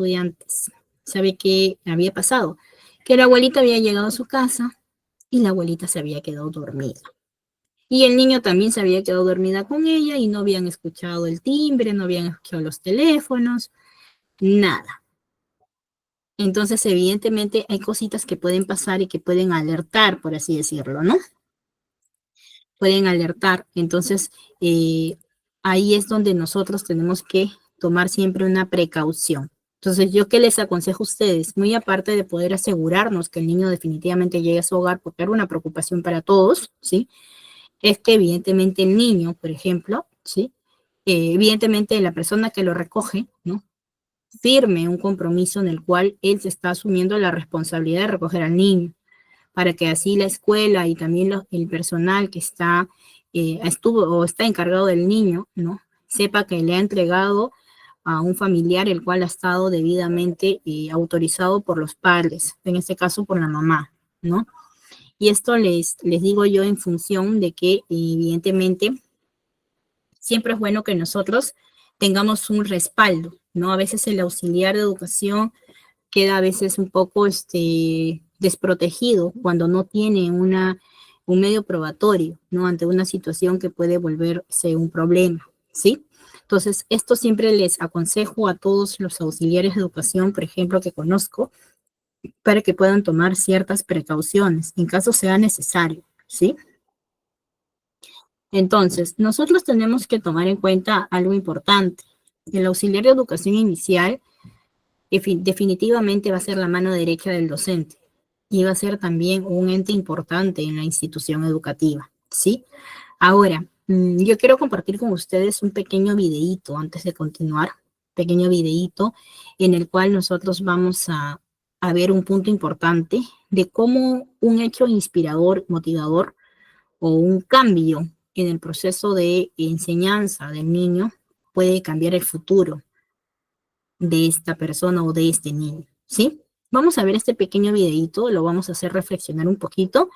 ¿Sabe qué había pasado? Que la abuelita había llegado a su casa y la abuelita se había quedado dormida. Y el niño también se había quedado dormida con ella y no habían escuchado el timbre, no habían escuchado los teléfonos, nada. Entonces, evidentemente, hay cositas que pueden pasar y que pueden alertar, por así decirlo, ¿no? Pueden alertar. Entonces, ahí es donde nosotros tenemos que tomar siempre una precaución. Entonces, ¿yo qué les aconsejo a ustedes? Muy aparte de poder asegurarnos que el niño definitivamente llegue a su hogar, porque era una preocupación para todos, ¿sí? Es que evidentemente el niño, por ejemplo, ¿sí? Evidentemente la persona que lo recoge, ¿no? Firme un compromiso en el cual él se está asumiendo la responsabilidad de recoger al niño, para que así la escuela y también el personal que estuvo o está encargado del niño, ¿no? Sepa que le ha entregado a un familiar el cual ha estado debidamente autorizado por los padres, en este caso por la mamá, ¿no? Y esto les digo yo en función de que evidentemente siempre es bueno que nosotros tengamos un respaldo, ¿no? A veces el auxiliar de educación queda a veces un poco desprotegido cuando no tiene un medio probatorio, ¿no? Ante una situación que puede volverse un problema, ¿sí? Entonces, esto siempre les aconsejo a todos los auxiliares de educación, por ejemplo, que conozco, para que puedan tomar ciertas precauciones en caso sea necesario, ¿sí? Entonces, nosotros tenemos que tomar en cuenta algo importante. El auxiliar de educación inicial definitivamente va a ser la mano derecha del docente y va a ser también un ente importante en la institución educativa, ¿sí? Ahora, yo quiero compartir con ustedes un pequeño videíto antes de continuar, pequeño videíto en el cual nosotros vamos a ver un punto importante de cómo un hecho inspirador, motivador o un cambio en el proceso de enseñanza del niño puede cambiar el futuro de esta persona o de este niño, ¿sí? Vamos a ver este pequeño videíto, lo vamos a hacer reflexionar un poquito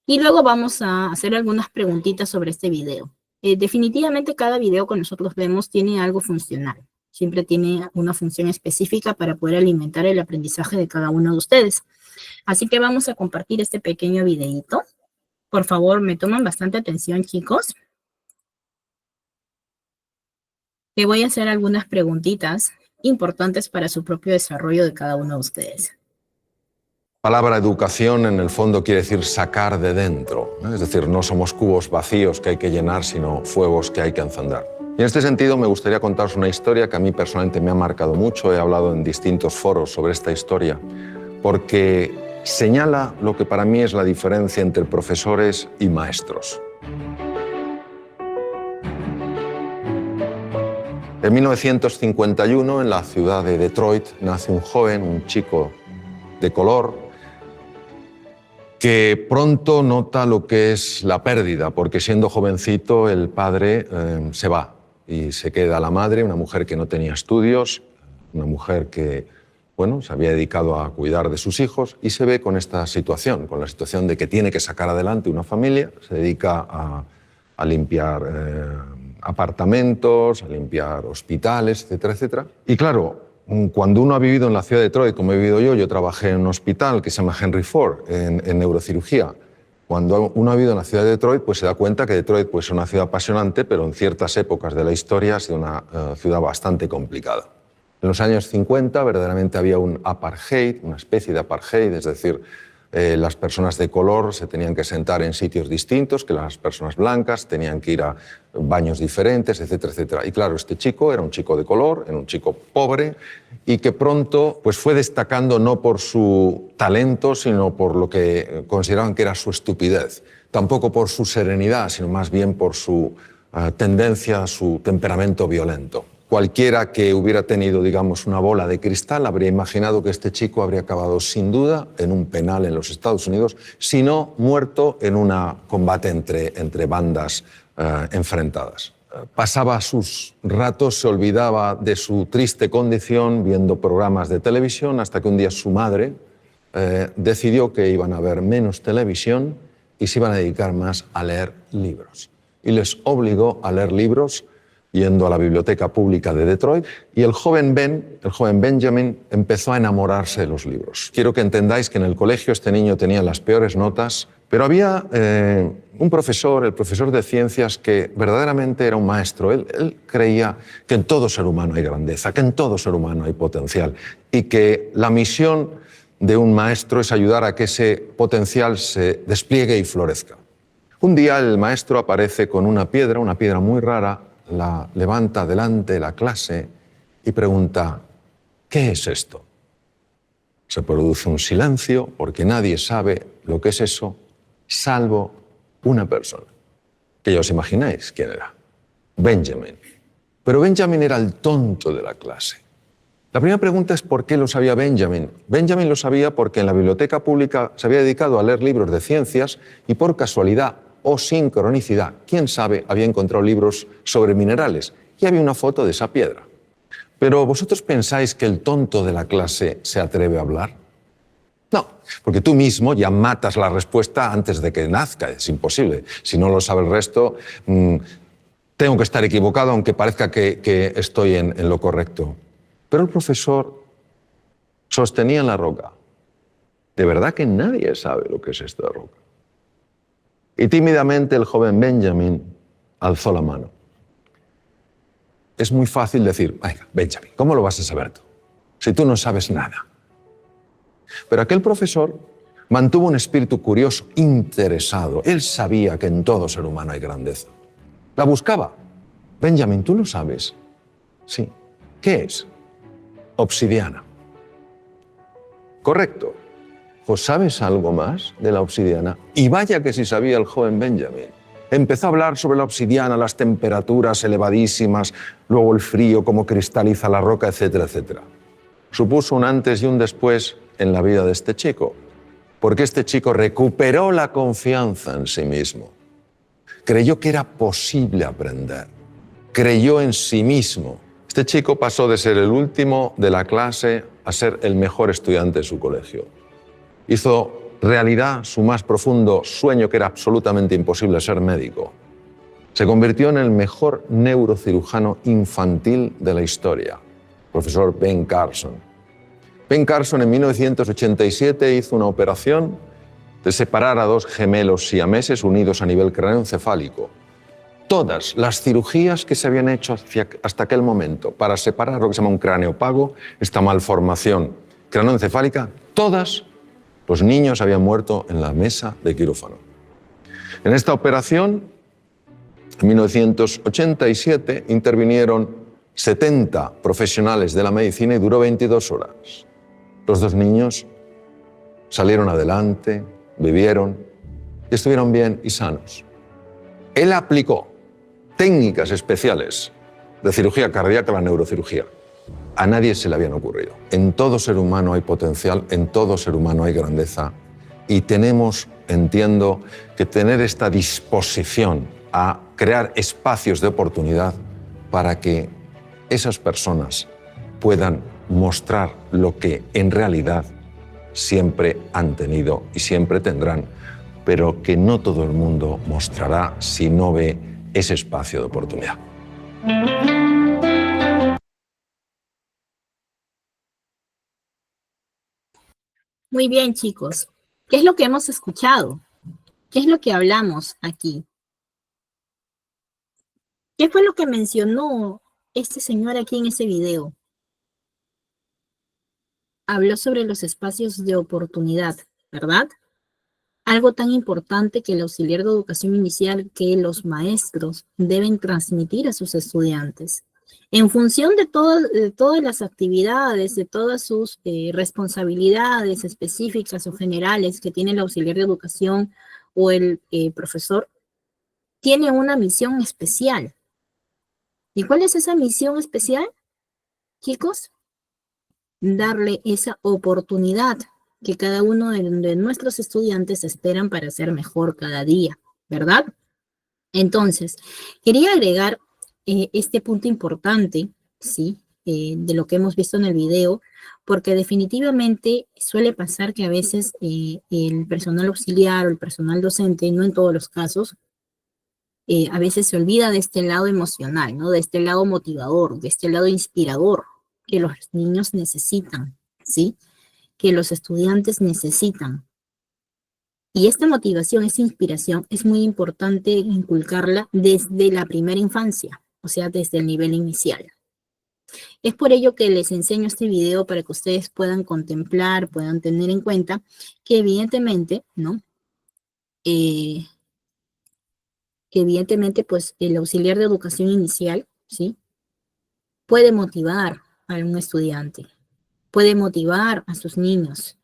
y luego vamos a hacer algunas preguntitas sobre este video. Definitivamente cada video que nosotros vemos tiene algo funcional. Siempre tiene una función específica para poder alimentar el aprendizaje de cada uno de ustedes. Así que vamos a compartir este pequeño videíto. Por favor, me toman bastante atención, chicos. Le voy a hacer algunas preguntitas importantes para su propio desarrollo de cada uno de ustedes. La palabra educación en el fondo quiere decir sacar de dentro, ¿no? Es decir, no somos cubos vacíos que hay que llenar, sino fuegos que hay que encender. Y en este sentido me gustaría contaros una historia que a mí personalmente me ha marcado mucho. He hablado en distintos foros sobre esta historia porque señala lo que para mí es la diferencia entre profesores y maestros. En 1951, en la ciudad de Detroit, nace un joven, un chico de color, que pronto nota lo que es la pérdida, porque siendo jovencito el padre se va y se queda la madre, una mujer que no tenía estudios, una mujer que se había dedicado a cuidar de sus hijos y se ve con esta situación, con la situación de que tiene que sacar adelante una familia, se dedica a limpiar apartamentos, a limpiar hospitales, etcétera, etcétera. Y claro, cuando uno ha vivido en la ciudad de Detroit, como he vivido yo trabajé en un hospital que se llama Henry Ford, en neurocirugía. Cuando uno ha vivido en la ciudad de Detroit, pues se da cuenta que Detroit pues, es una ciudad apasionante, pero en ciertas épocas de la historia ha sido una ciudad bastante complicada. En los años 50 verdaderamente había un apartheid, una especie de apartheid, es decir, las personas de color se tenían que sentar en sitios distintos que las personas blancas, tenían que ir a baños diferentes, etcétera, etcétera. Y claro, este chico era un chico de color, era un chico pobre y que pronto pues, fue destacando no por su talento, sino por lo que consideraban que era su estupidez. Tampoco por su serenidad, sino más bien por su tendencia, su temperamento violento. Cualquiera que hubiera tenido, digamos, una bola de cristal habría imaginado que este chico habría acabado sin duda en un penal en los Estados Unidos, si no muerto en un combate entre bandas enfrentadas. Pasaba sus ratos, se olvidaba de su triste condición viendo programas de televisión hasta que un día su madre decidió que iban a ver menos televisión y se iban a dedicar más a leer libros. Y les obligó a leer libros yendo a la biblioteca pública de Detroit, y el joven Benjamin, empezó a enamorarse de los libros. Quiero que entendáis que en el colegio este niño tenía las peores notas, pero había un profesor, el profesor de ciencias, que verdaderamente era un maestro. Él creía que en todo ser humano hay grandeza, que en todo ser humano hay potencial, y que la misión de un maestro es ayudar a que ese potencial se despliegue y florezca. Un día el maestro aparece con una piedra muy rara, la levanta delante de la clase y pregunta: ¿qué es esto? Se produce un silencio porque nadie sabe lo que es eso, salvo una persona, que ya os imagináis quién era: Benjamin. Pero Benjamin era el tonto de la clase. La primera pregunta es ¿por qué lo sabía Benjamin? Benjamin lo sabía porque en la biblioteca pública se había dedicado a leer libros de ciencias y por casualidad o sincronicidad, quién sabe, había encontrado libros sobre minerales y había una foto de esa piedra. Pero ¿vosotros pensáis que el tonto de la clase se atreve a hablar? No, porque tú mismo ya matas la respuesta antes de que nazca, es imposible. Si no lo sabe el resto, tengo que estar equivocado aunque parezca que estoy en lo correcto. Pero el profesor sostenían la roca. De verdad que nadie sabe lo que es esta roca. Y tímidamente el joven Benjamin alzó la mano. Es muy fácil decir, venga, Benjamin, ¿cómo lo vas a saber tú? Si tú no sabes nada. Pero aquel profesor mantuvo un espíritu curioso, interesado. Él sabía que en todo ser humano hay grandeza. La buscaba. Benjamin, ¿tú lo sabes? Sí. ¿Qué es? Obsidiana. Correcto. Pues ¿sabes algo más de la obsidiana? Y vaya que sí sabía el joven Benjamin. Empezó a hablar sobre la obsidiana, las temperaturas elevadísimas, luego el frío, cómo cristaliza la roca, etcétera, etcétera. Supuso un antes y un después en la vida de este chico, porque este chico recuperó la confianza en sí mismo. Creyó que era posible aprender. Creyó en sí mismo. Este chico pasó de ser el último de la clase a ser el mejor estudiante de su colegio. Hizo realidad su más profundo sueño, que era absolutamente imposible, ser médico. Se convirtió en el mejor neurocirujano infantil de la historia, profesor Ben Carson. Ben Carson en 1987 hizo una operación de separar a dos gemelos siameses unidos a nivel craneoencefálico. Todas las cirugías que se habían hecho hasta aquel momento para separar lo que se llama un cráneo pago, esta malformación craneoencefálica, todas los niños habían muerto en la mesa de quirófano. En esta operación, en 1987, intervinieron 70 profesionales de la medicina y duró 22 horas. Los dos niños salieron adelante, vivieron y estuvieron bien y sanos. Él aplicó técnicas especiales de cirugía cardíaca a la neurocirugía. A nadie se le habían ocurrido. En todo ser humano hay potencial, en todo ser humano hay grandeza y tenemos, entiendo, que tener esta disposición a crear espacios de oportunidad para que esas personas puedan mostrar lo que en realidad siempre han tenido y siempre tendrán, pero que no todo el mundo mostrará si no ve ese espacio de oportunidad. Muy bien, chicos. ¿Qué es lo que hemos escuchado? ¿Qué es lo que hablamos aquí? ¿Qué fue lo que mencionó este señor aquí en ese video? Habló sobre los espacios de oportunidad, ¿verdad? Algo tan importante que el auxiliar de educación inicial, que los maestros deben transmitir a sus estudiantes. En función de todas las actividades, de todas sus responsabilidades específicas o generales que tiene el auxiliar de educación o el profesor, tiene una misión especial. ¿Y cuál es esa misión especial, chicos? Darle esa oportunidad que cada uno de nuestros estudiantes esperan para ser mejor cada día, ¿verdad? Entonces, quería agregar este punto importante, ¿sí? De lo que hemos visto en el video, porque definitivamente suele pasar que a veces el personal auxiliar o el personal docente, no en todos los casos, a veces se olvida de este lado emocional, ¿no? De este lado motivador, de este lado inspirador que los niños necesitan, ¿sí? Que los estudiantes necesitan. Y esta motivación, esta inspiración, es muy importante inculcarla desde la primera infancia, o sea, desde el nivel inicial. Es por ello que les enseño este video para que ustedes puedan contemplar, puedan tener en cuenta que evidentemente, ¿no? Que evidentemente, pues, el auxiliar de educación inicial, ¿sí? Puede motivar a un estudiante, puede motivar a sus niños.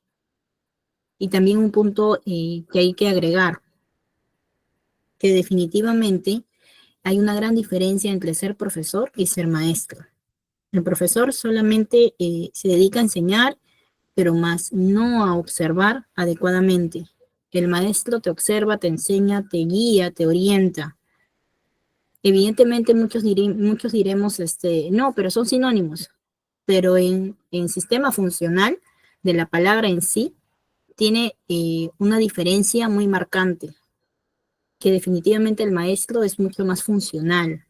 Y también un punto que hay que agregar, que definitivamente hay una gran diferencia entre ser profesor y ser maestro. El profesor solamente se dedica a enseñar, pero más no a observar adecuadamente. El maestro te observa, te enseña, te guía, te orienta. Evidentemente muchos diremos, no, pero son sinónimos. Pero en sistema funcional de la palabra en sí, tiene una diferencia muy marcante, que definitivamente el maestro es mucho más funcional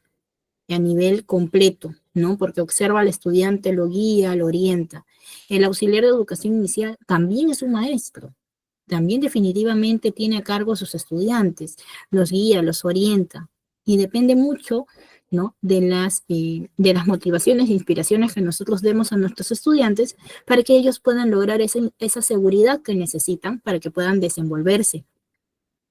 a nivel completo, ¿no? Porque observa al estudiante, lo guía, lo orienta. El auxiliar de educación inicial también es un maestro. También definitivamente tiene a cargo a sus estudiantes, los guía, los orienta y depende mucho, ¿no?, de las motivaciones e inspiraciones que nosotros demos a nuestros estudiantes para que ellos puedan lograr esa seguridad que necesitan para que puedan desenvolverse,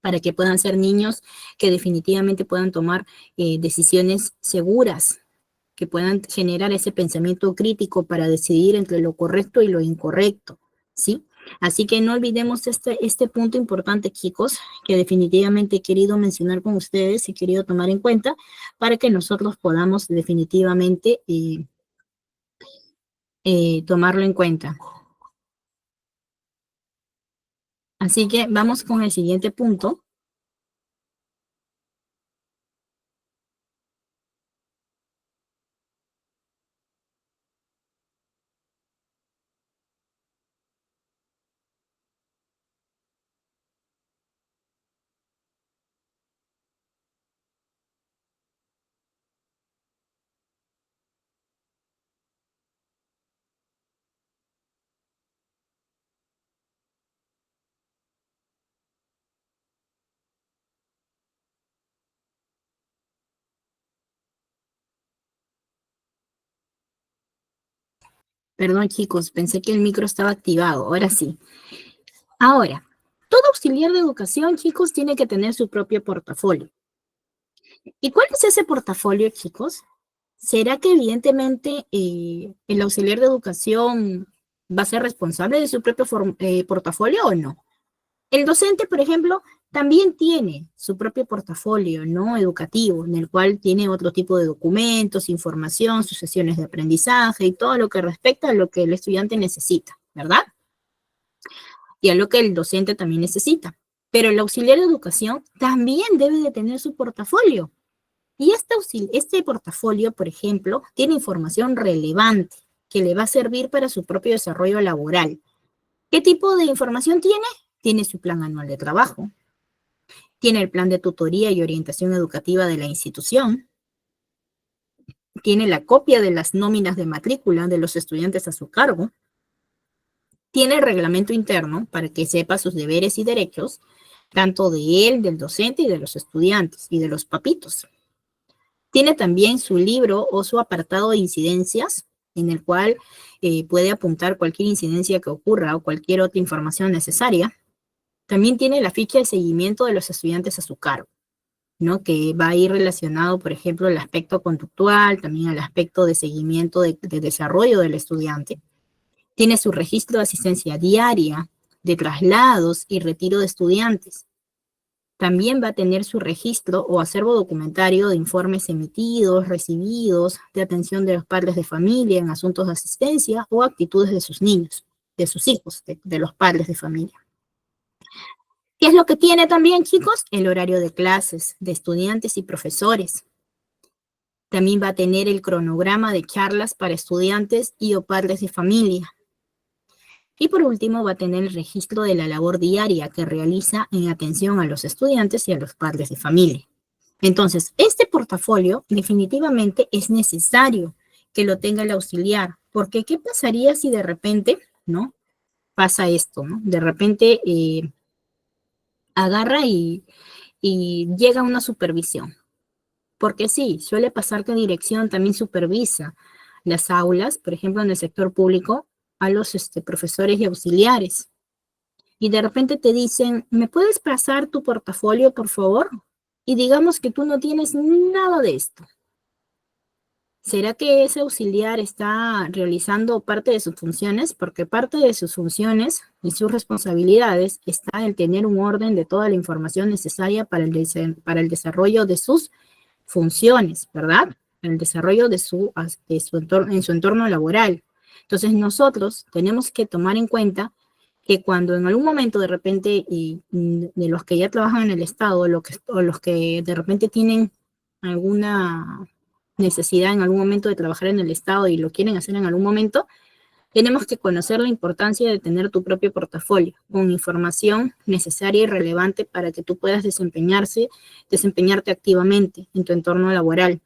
para que puedan ser niños que definitivamente puedan tomar decisiones seguras, que puedan generar ese pensamiento crítico para decidir entre lo correcto y lo incorrecto, ¿sí? Así que no olvidemos este punto importante, chicos, que definitivamente he querido mencionar con ustedes y he querido tomar en cuenta para que nosotros podamos definitivamente tomarlo en cuenta. Así que vamos con el siguiente punto. Perdón, chicos, pensé que el micro estaba activado. Ahora sí. Ahora, todo auxiliar de educación, chicos, tiene que tener su propio portafolio. ¿Y cuál es ese portafolio, chicos? ¿Será que evidentemente el auxiliar de educación va a ser responsable de su propio portafolio o no? El docente, por ejemplo, también tiene su propio portafolio, ¿no?, educativo, en el cual tiene otro tipo de documentos, información, sus sesiones de aprendizaje y todo lo que respecta a lo que el estudiante necesita, ¿verdad? Y a lo que el docente también necesita. Pero el auxiliar de educación también debe de tener su portafolio. Y este portafolio, por ejemplo, tiene información relevante que le va a servir para su propio desarrollo laboral. ¿Qué tipo de información tiene? Tiene su plan anual de trabajo, tiene el plan de tutoría y orientación educativa de la institución, tiene la copia de las nóminas de matrícula de los estudiantes a su cargo, tiene el reglamento interno para que sepa sus deberes y derechos, tanto de él, del docente y de los estudiantes y de los papitos. Tiene también su libro o su apartado de incidencias, en el cual puede apuntar cualquier incidencia que ocurra o cualquier otra información necesaria. También tiene la ficha de seguimiento de los estudiantes a su cargo, ¿no?, que va a ir relacionado, por ejemplo, al aspecto conductual, también al aspecto de seguimiento de desarrollo del estudiante. Tiene su registro de asistencia diaria, de traslados y retiro de estudiantes. También va a tener su registro o acervo documentario de informes emitidos, recibidos, de atención de los padres de familia en asuntos de asistencia o actitudes de sus niños, de sus hijos, de los padres de familia. ¿Qué es lo que tiene también, chicos? El horario de clases, de estudiantes y profesores. También va a tener el cronograma de charlas para estudiantes y o padres de familia. Y por último, va a tener el registro de la labor diaria que realiza en atención a los estudiantes y a los padres de familia. Entonces, este portafolio definitivamente es necesario que lo tenga el auxiliar, porque ¿qué pasaría si de repente, ¿no?, pasa esto, ¿no? De repente agarra y llega una supervisión. Porque sí, suele pasar que dirección también supervisa las aulas, por ejemplo, en el sector público, a los profesores y auxiliares. Y de repente te dicen, ¿me puedes pasar tu portafolio, por favor? Y digamos que tú no tienes nada de esto. ¿Será que ese auxiliar está realizando parte de sus funciones? Porque parte de sus funciones y sus responsabilidades está en tener un orden de toda la información necesaria para el desarrollo de sus funciones, ¿verdad? El desarrollo de su entorno, en su entorno laboral. Entonces nosotros tenemos que tomar en cuenta que cuando en algún momento de repente de los que ya trabajan en el Estado o los que de repente tienen alguna necesidad en algún momento de trabajar en el Estado y lo quieren hacer en algún momento, tenemos que conocer la importancia de tener tu propio portafolio con información necesaria y relevante para que tú puedas desempeñarte activamente en tu entorno laboral.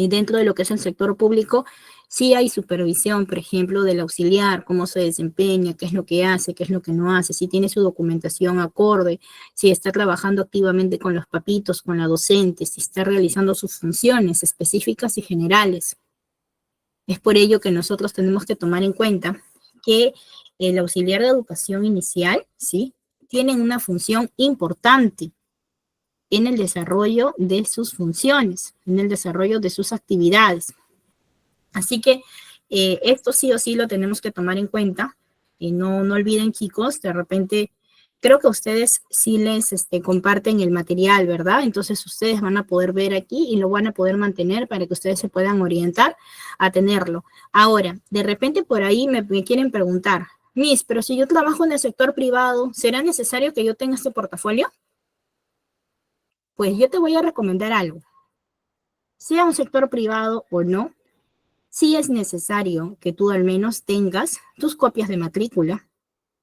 dentro de lo que es el sector público, sí hay supervisión, por ejemplo, del auxiliar, cómo se desempeña, qué es lo que hace, qué es lo que no hace, si tiene su documentación acorde, si está trabajando activamente con los papitos, con la docente, si está realizando sus funciones específicas y generales. Es por ello que nosotros tenemos que tomar en cuenta que el auxiliar de educación inicial, ¿sí?, tiene una función importante en el desarrollo de sus funciones, en el desarrollo de sus actividades. Así que esto sí o sí lo tenemos que tomar en cuenta. Y no olviden, chicos, de repente, creo que ustedes sí les comparten el material, ¿verdad? Entonces ustedes van a poder ver aquí y lo van a poder mantener para que ustedes se puedan orientar a tenerlo. Ahora, de repente por ahí me quieren preguntar, Miss, pero si yo trabajo en el sector privado, ¿será necesario que yo tenga este portafolio? Pues yo te voy a recomendar algo. Sea un sector privado o no, sí es necesario que tú al menos tengas tus copias de matrícula,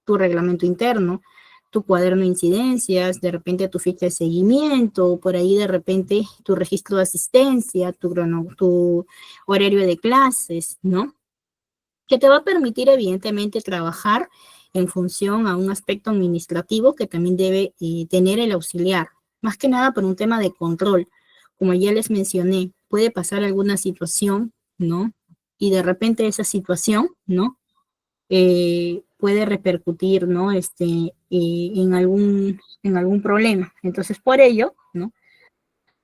tu reglamento interno, tu cuaderno de incidencias, de repente tu ficha de seguimiento, por ahí de repente tu registro de asistencia, tu horario de clases, ¿no? Que te va a permitir evidentemente trabajar en función a un aspecto administrativo que también debe tener el auxiliar, más que nada por un tema de control. Como ya les mencioné, puede pasar alguna situación, ¿no? Y de repente esa situación, ¿no? Puede repercutir, ¿no? En algún problema. Entonces, por ello, ¿no?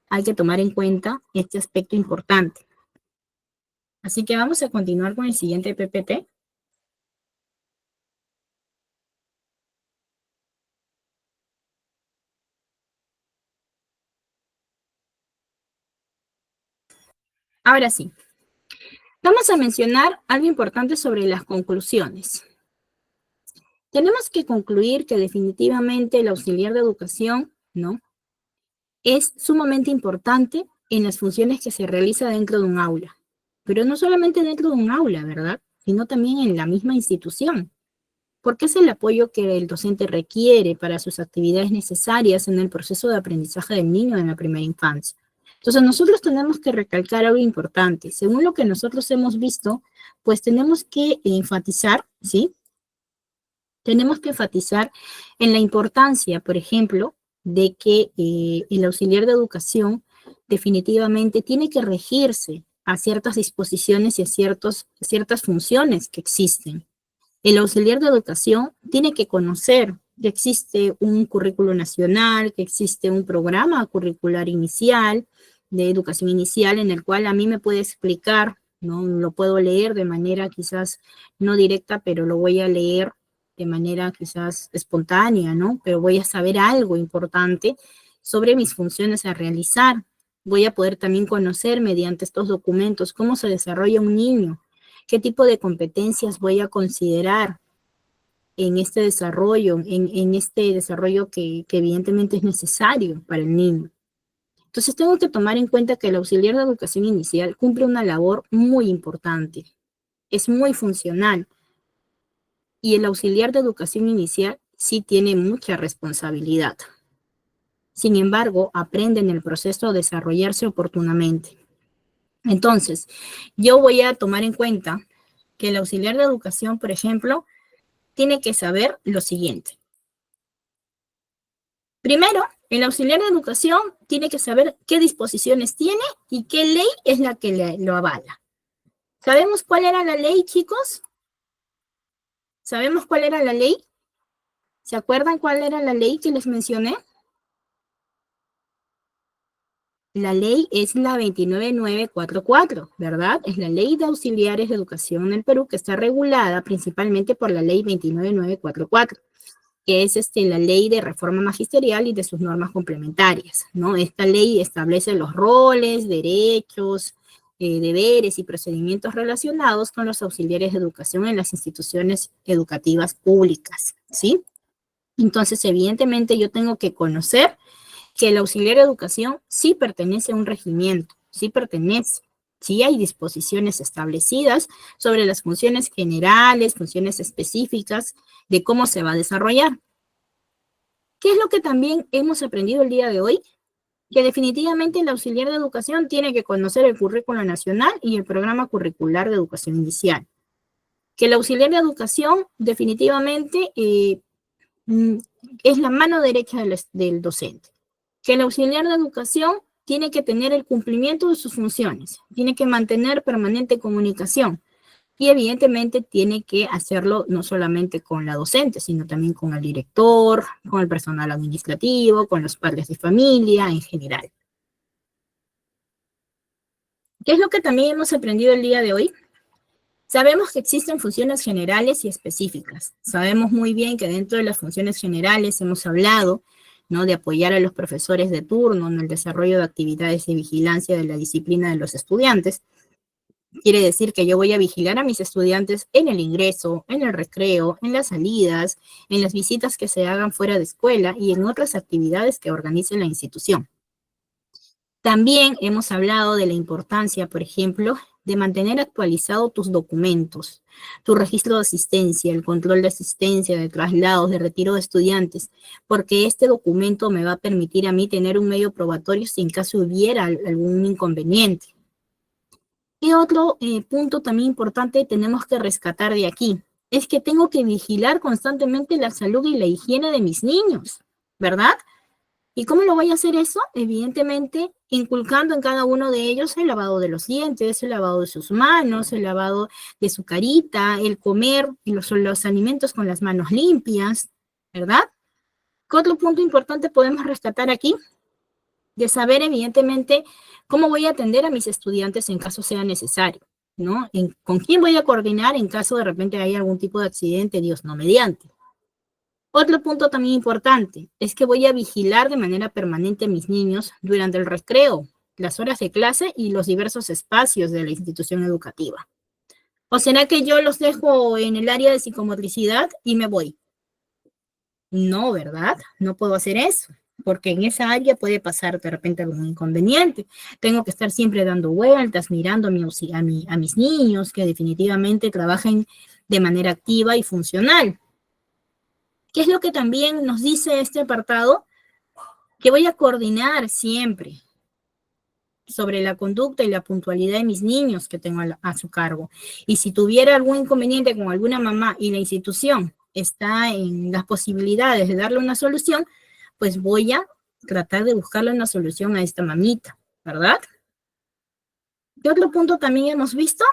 Hay que tomar en cuenta este aspecto importante. Así que vamos a continuar con el siguiente PPT. Ahora sí, vamos a mencionar algo importante sobre las conclusiones. Tenemos que concluir que definitivamente el auxiliar de educación, ¿no?, es sumamente importante en las funciones que se realiza dentro de un aula. Pero no solamente dentro de un aula, ¿verdad?, sino también en la misma institución, porque es el apoyo que el docente requiere para sus actividades necesarias en el proceso de aprendizaje del niño en la primera infancia. Entonces, nosotros tenemos que recalcar algo importante. Según lo que nosotros hemos visto, pues tenemos que enfatizar, ¿sí? Tenemos que enfatizar en la importancia, por ejemplo, de que el auxiliar de educación definitivamente tiene que regirse a ciertas disposiciones y a ciertas funciones que existen. El auxiliar de educación tiene que conocer que existe un currículo nacional, que existe un programa curricular inicial, de educación inicial, en el cual a mí me puede explicar, ¿no? Lo puedo leer de manera quizás no directa, pero lo voy a leer de manera quizás espontánea, ¿no? Pero voy a saber algo importante sobre mis funciones a realizar. Voy a poder también conocer mediante estos documentos cómo se desarrolla un niño, qué tipo de competencias voy a considerar en este desarrollo, en este desarrollo que evidentemente es necesario para el niño. Entonces tengo que tomar en cuenta que el auxiliar de educación inicial cumple una labor muy importante, es muy funcional, y el auxiliar de educación inicial sí tiene mucha responsabilidad. Sin embargo, aprende en el proceso a desarrollarse oportunamente. Entonces, yo voy a tomar en cuenta que el auxiliar de educación, por ejemplo, tiene que saber lo siguiente. Primero, el auxiliar de educación tiene que saber qué disposiciones tiene y qué ley es la que lo avala. ¿Sabemos cuál era la ley, chicos? ¿Sabemos cuál era la ley? ¿Se acuerdan cuál era la ley que les mencioné? La ley es la 29944, ¿verdad? Es la Ley de Auxiliares de Educación en el Perú, que está regulada principalmente por la Ley 29944, que es la ley de reforma magisterial y de sus normas complementarias, ¿no? Esta ley establece los roles, derechos, deberes y procedimientos relacionados con los auxiliares de educación en las instituciones educativas públicas, ¿sí? Entonces, evidentemente, yo tengo que conocer que el auxiliar de educación sí pertenece a un regimiento, sí pertenece, sí hay disposiciones establecidas sobre las funciones generales, funciones específicas de cómo se va a desarrollar. ¿Qué es lo que también hemos aprendido el día de hoy? que definitivamente el auxiliar de educación tiene que conocer el currículo nacional y el programa curricular de educación inicial. Que el auxiliar de educación definitivamente es la mano derecha del docente. Que el auxiliar de educación tiene que tener el cumplimiento de sus funciones, tiene que mantener permanente comunicación y evidentemente tiene que hacerlo no solamente con la docente, sino también con el director, con el personal administrativo, con los padres de familia en general. ¿Qué es lo que también hemos aprendido el día de hoy? Sabemos que existen funciones generales y específicas. Sabemos muy bien que dentro de las funciones generales hemos hablado, ¿no?, de apoyar a los profesores de turno en el desarrollo de actividades de vigilancia de la disciplina de los estudiantes. Quiere decir que yo voy a vigilar a mis estudiantes en el ingreso, en el recreo, en las salidas, en las visitas que se hagan fuera de escuela y en otras actividades que organice la institución. También hemos hablado de la importancia, por ejemplo, de mantener actualizados tus documentos, tu registro de asistencia, el control de asistencia, de traslados, de retiro de estudiantes, porque este documento me va a permitir a mí tener un medio probatorio si en caso hubiera algún inconveniente. Y otro punto también importante tenemos que rescatar de aquí, es que tengo que vigilar constantemente la salud y la higiene de mis niños, ¿verdad? ¿Y cómo lo voy a hacer eso? Evidentemente, inculcando en cada uno de ellos el lavado de los dientes, el lavado de sus manos, el lavado de su carita, el comer los alimentos con las manos limpias, ¿verdad? ¿Qué otro punto importante podemos rescatar aquí? De saber, evidentemente, cómo voy a atender a mis estudiantes en caso sea necesario, ¿no? ¿Con quién voy a coordinar en caso de repente haya algún tipo de accidente, Dios no mediante? Otro punto también importante es que voy a vigilar de manera permanente a mis niños durante el recreo, las horas de clase y los diversos espacios de la institución educativa. ¿O será que yo los dejo en el área de psicomotricidad y me voy? No, ¿verdad? No puedo hacer eso, porque en esa área puede pasar de repente algún inconveniente. Tengo que estar siempre dando vueltas, mirando a mis niños, que definitivamente trabajen de manera activa y funcional. ¿Qué es lo que también nos dice este apartado? Que voy a coordinar siempre sobre la conducta y la puntualidad de mis niños que tengo a su cargo. Y si tuviera algún inconveniente con alguna mamá y la institución está en las posibilidades de darle una solución, pues voy a tratar de buscarle una solución a esta mamita, ¿verdad? ¿Qué otro punto también hemos visto?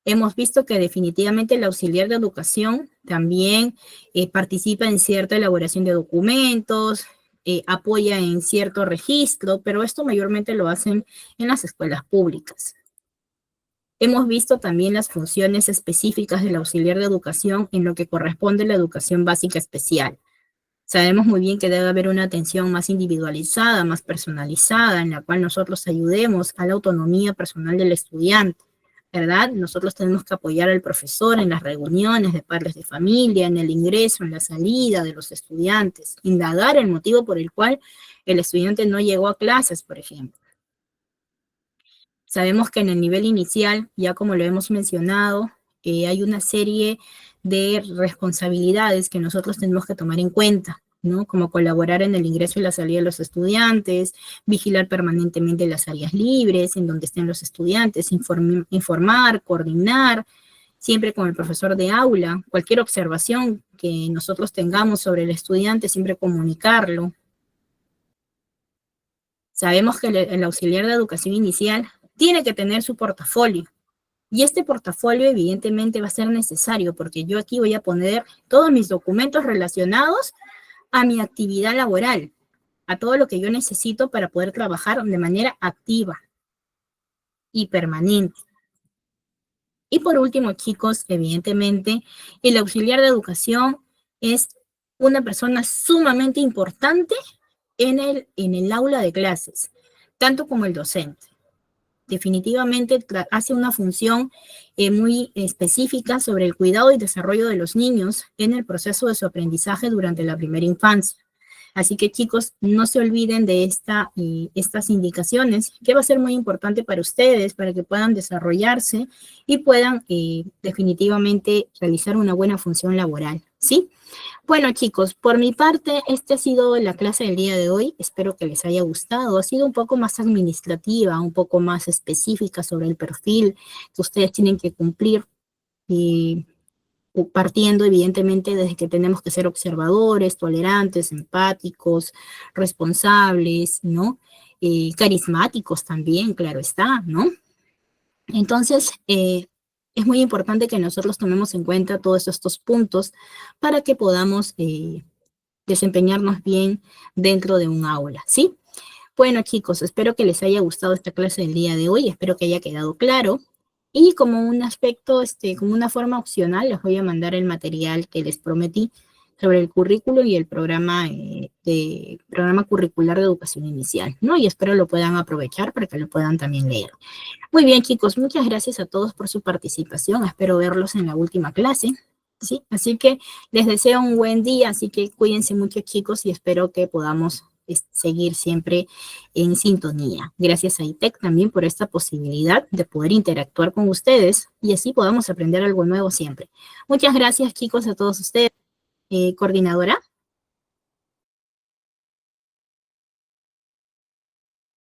Hemos visto que definitivamente el auxiliar de educación también participa en cierta elaboración de documentos, apoya en cierto registro, pero esto mayormente lo hacen en las escuelas públicas. Hemos visto también las funciones específicas del auxiliar de educación en lo que corresponde a la educación básica especial. Sabemos muy bien que debe haber una atención más individualizada, más personalizada, en la cual nosotros ayudemos a la autonomía personal del estudiante, ¿verdad? Nosotros tenemos que apoyar al profesor en las reuniones de padres de familia, en el ingreso, en la salida de los estudiantes, indagar el motivo por el cual el estudiante no llegó a clases, por ejemplo. Sabemos que en el nivel inicial, ya como lo hemos mencionado, hay una serie de responsabilidades que nosotros tenemos que tomar en cuenta, ¿no? Como colaborar en el ingreso y la salida de los estudiantes, vigilar permanentemente las áreas libres en donde estén los estudiantes, informar, coordinar, siempre con el profesor de aula, cualquier observación que nosotros tengamos sobre el estudiante, siempre comunicarlo. Sabemos que el auxiliar de educación inicial tiene que tener su portafolio. Y este portafolio evidentemente va a ser necesario porque yo aquí voy a poner todos mis documentos relacionados a mi actividad laboral, a todo lo que yo necesito para poder trabajar de manera activa y permanente. Y por último, chicos, evidentemente, el auxiliar de educación es una persona sumamente importante en el aula de clases, tanto como el docente. Definitivamente hace una función muy específica sobre el cuidado y desarrollo de los niños en el proceso de su aprendizaje durante la primera infancia. Así que chicos, no se olviden de estas indicaciones, que va a ser muy importante para ustedes, para que puedan desarrollarse y puedan definitivamente realizar una buena función laboral, ¿sí? Bueno, chicos, por mi parte, esta ha sido la clase del día de hoy. Espero que les haya gustado. Ha sido un poco más administrativa, un poco más específica sobre el perfil que ustedes tienen que cumplir, y partiendo evidentemente desde que tenemos que ser observadores, tolerantes, empáticos, responsables, ¿no? Carismáticos también, claro está, ¿no? Entonces, es muy importante que nosotros tomemos en cuenta todos estos puntos para que podamos desempeñarnos bien dentro de un aula, ¿sí? Bueno, chicos, espero que les haya gustado esta clase del día de hoy, espero que haya quedado claro. Y como un aspecto, como una forma opcional, les voy a mandar el material que les prometí sobre el currículo y el programa, programa curricular de educación inicial, ¿no? Y espero lo puedan aprovechar para que lo puedan también leer. Muy bien, chicos, muchas gracias a todos por su participación. Espero verlos en la última clase, ¿sí? Así que les deseo un buen día, así que cuídense mucho, chicos, y espero que podamos seguir siempre en sintonía. Gracias a ITEC también por esta posibilidad de poder interactuar con ustedes y así podamos aprender algo nuevo siempre. Muchas gracias, chicos, a todos ustedes. Coordinadora.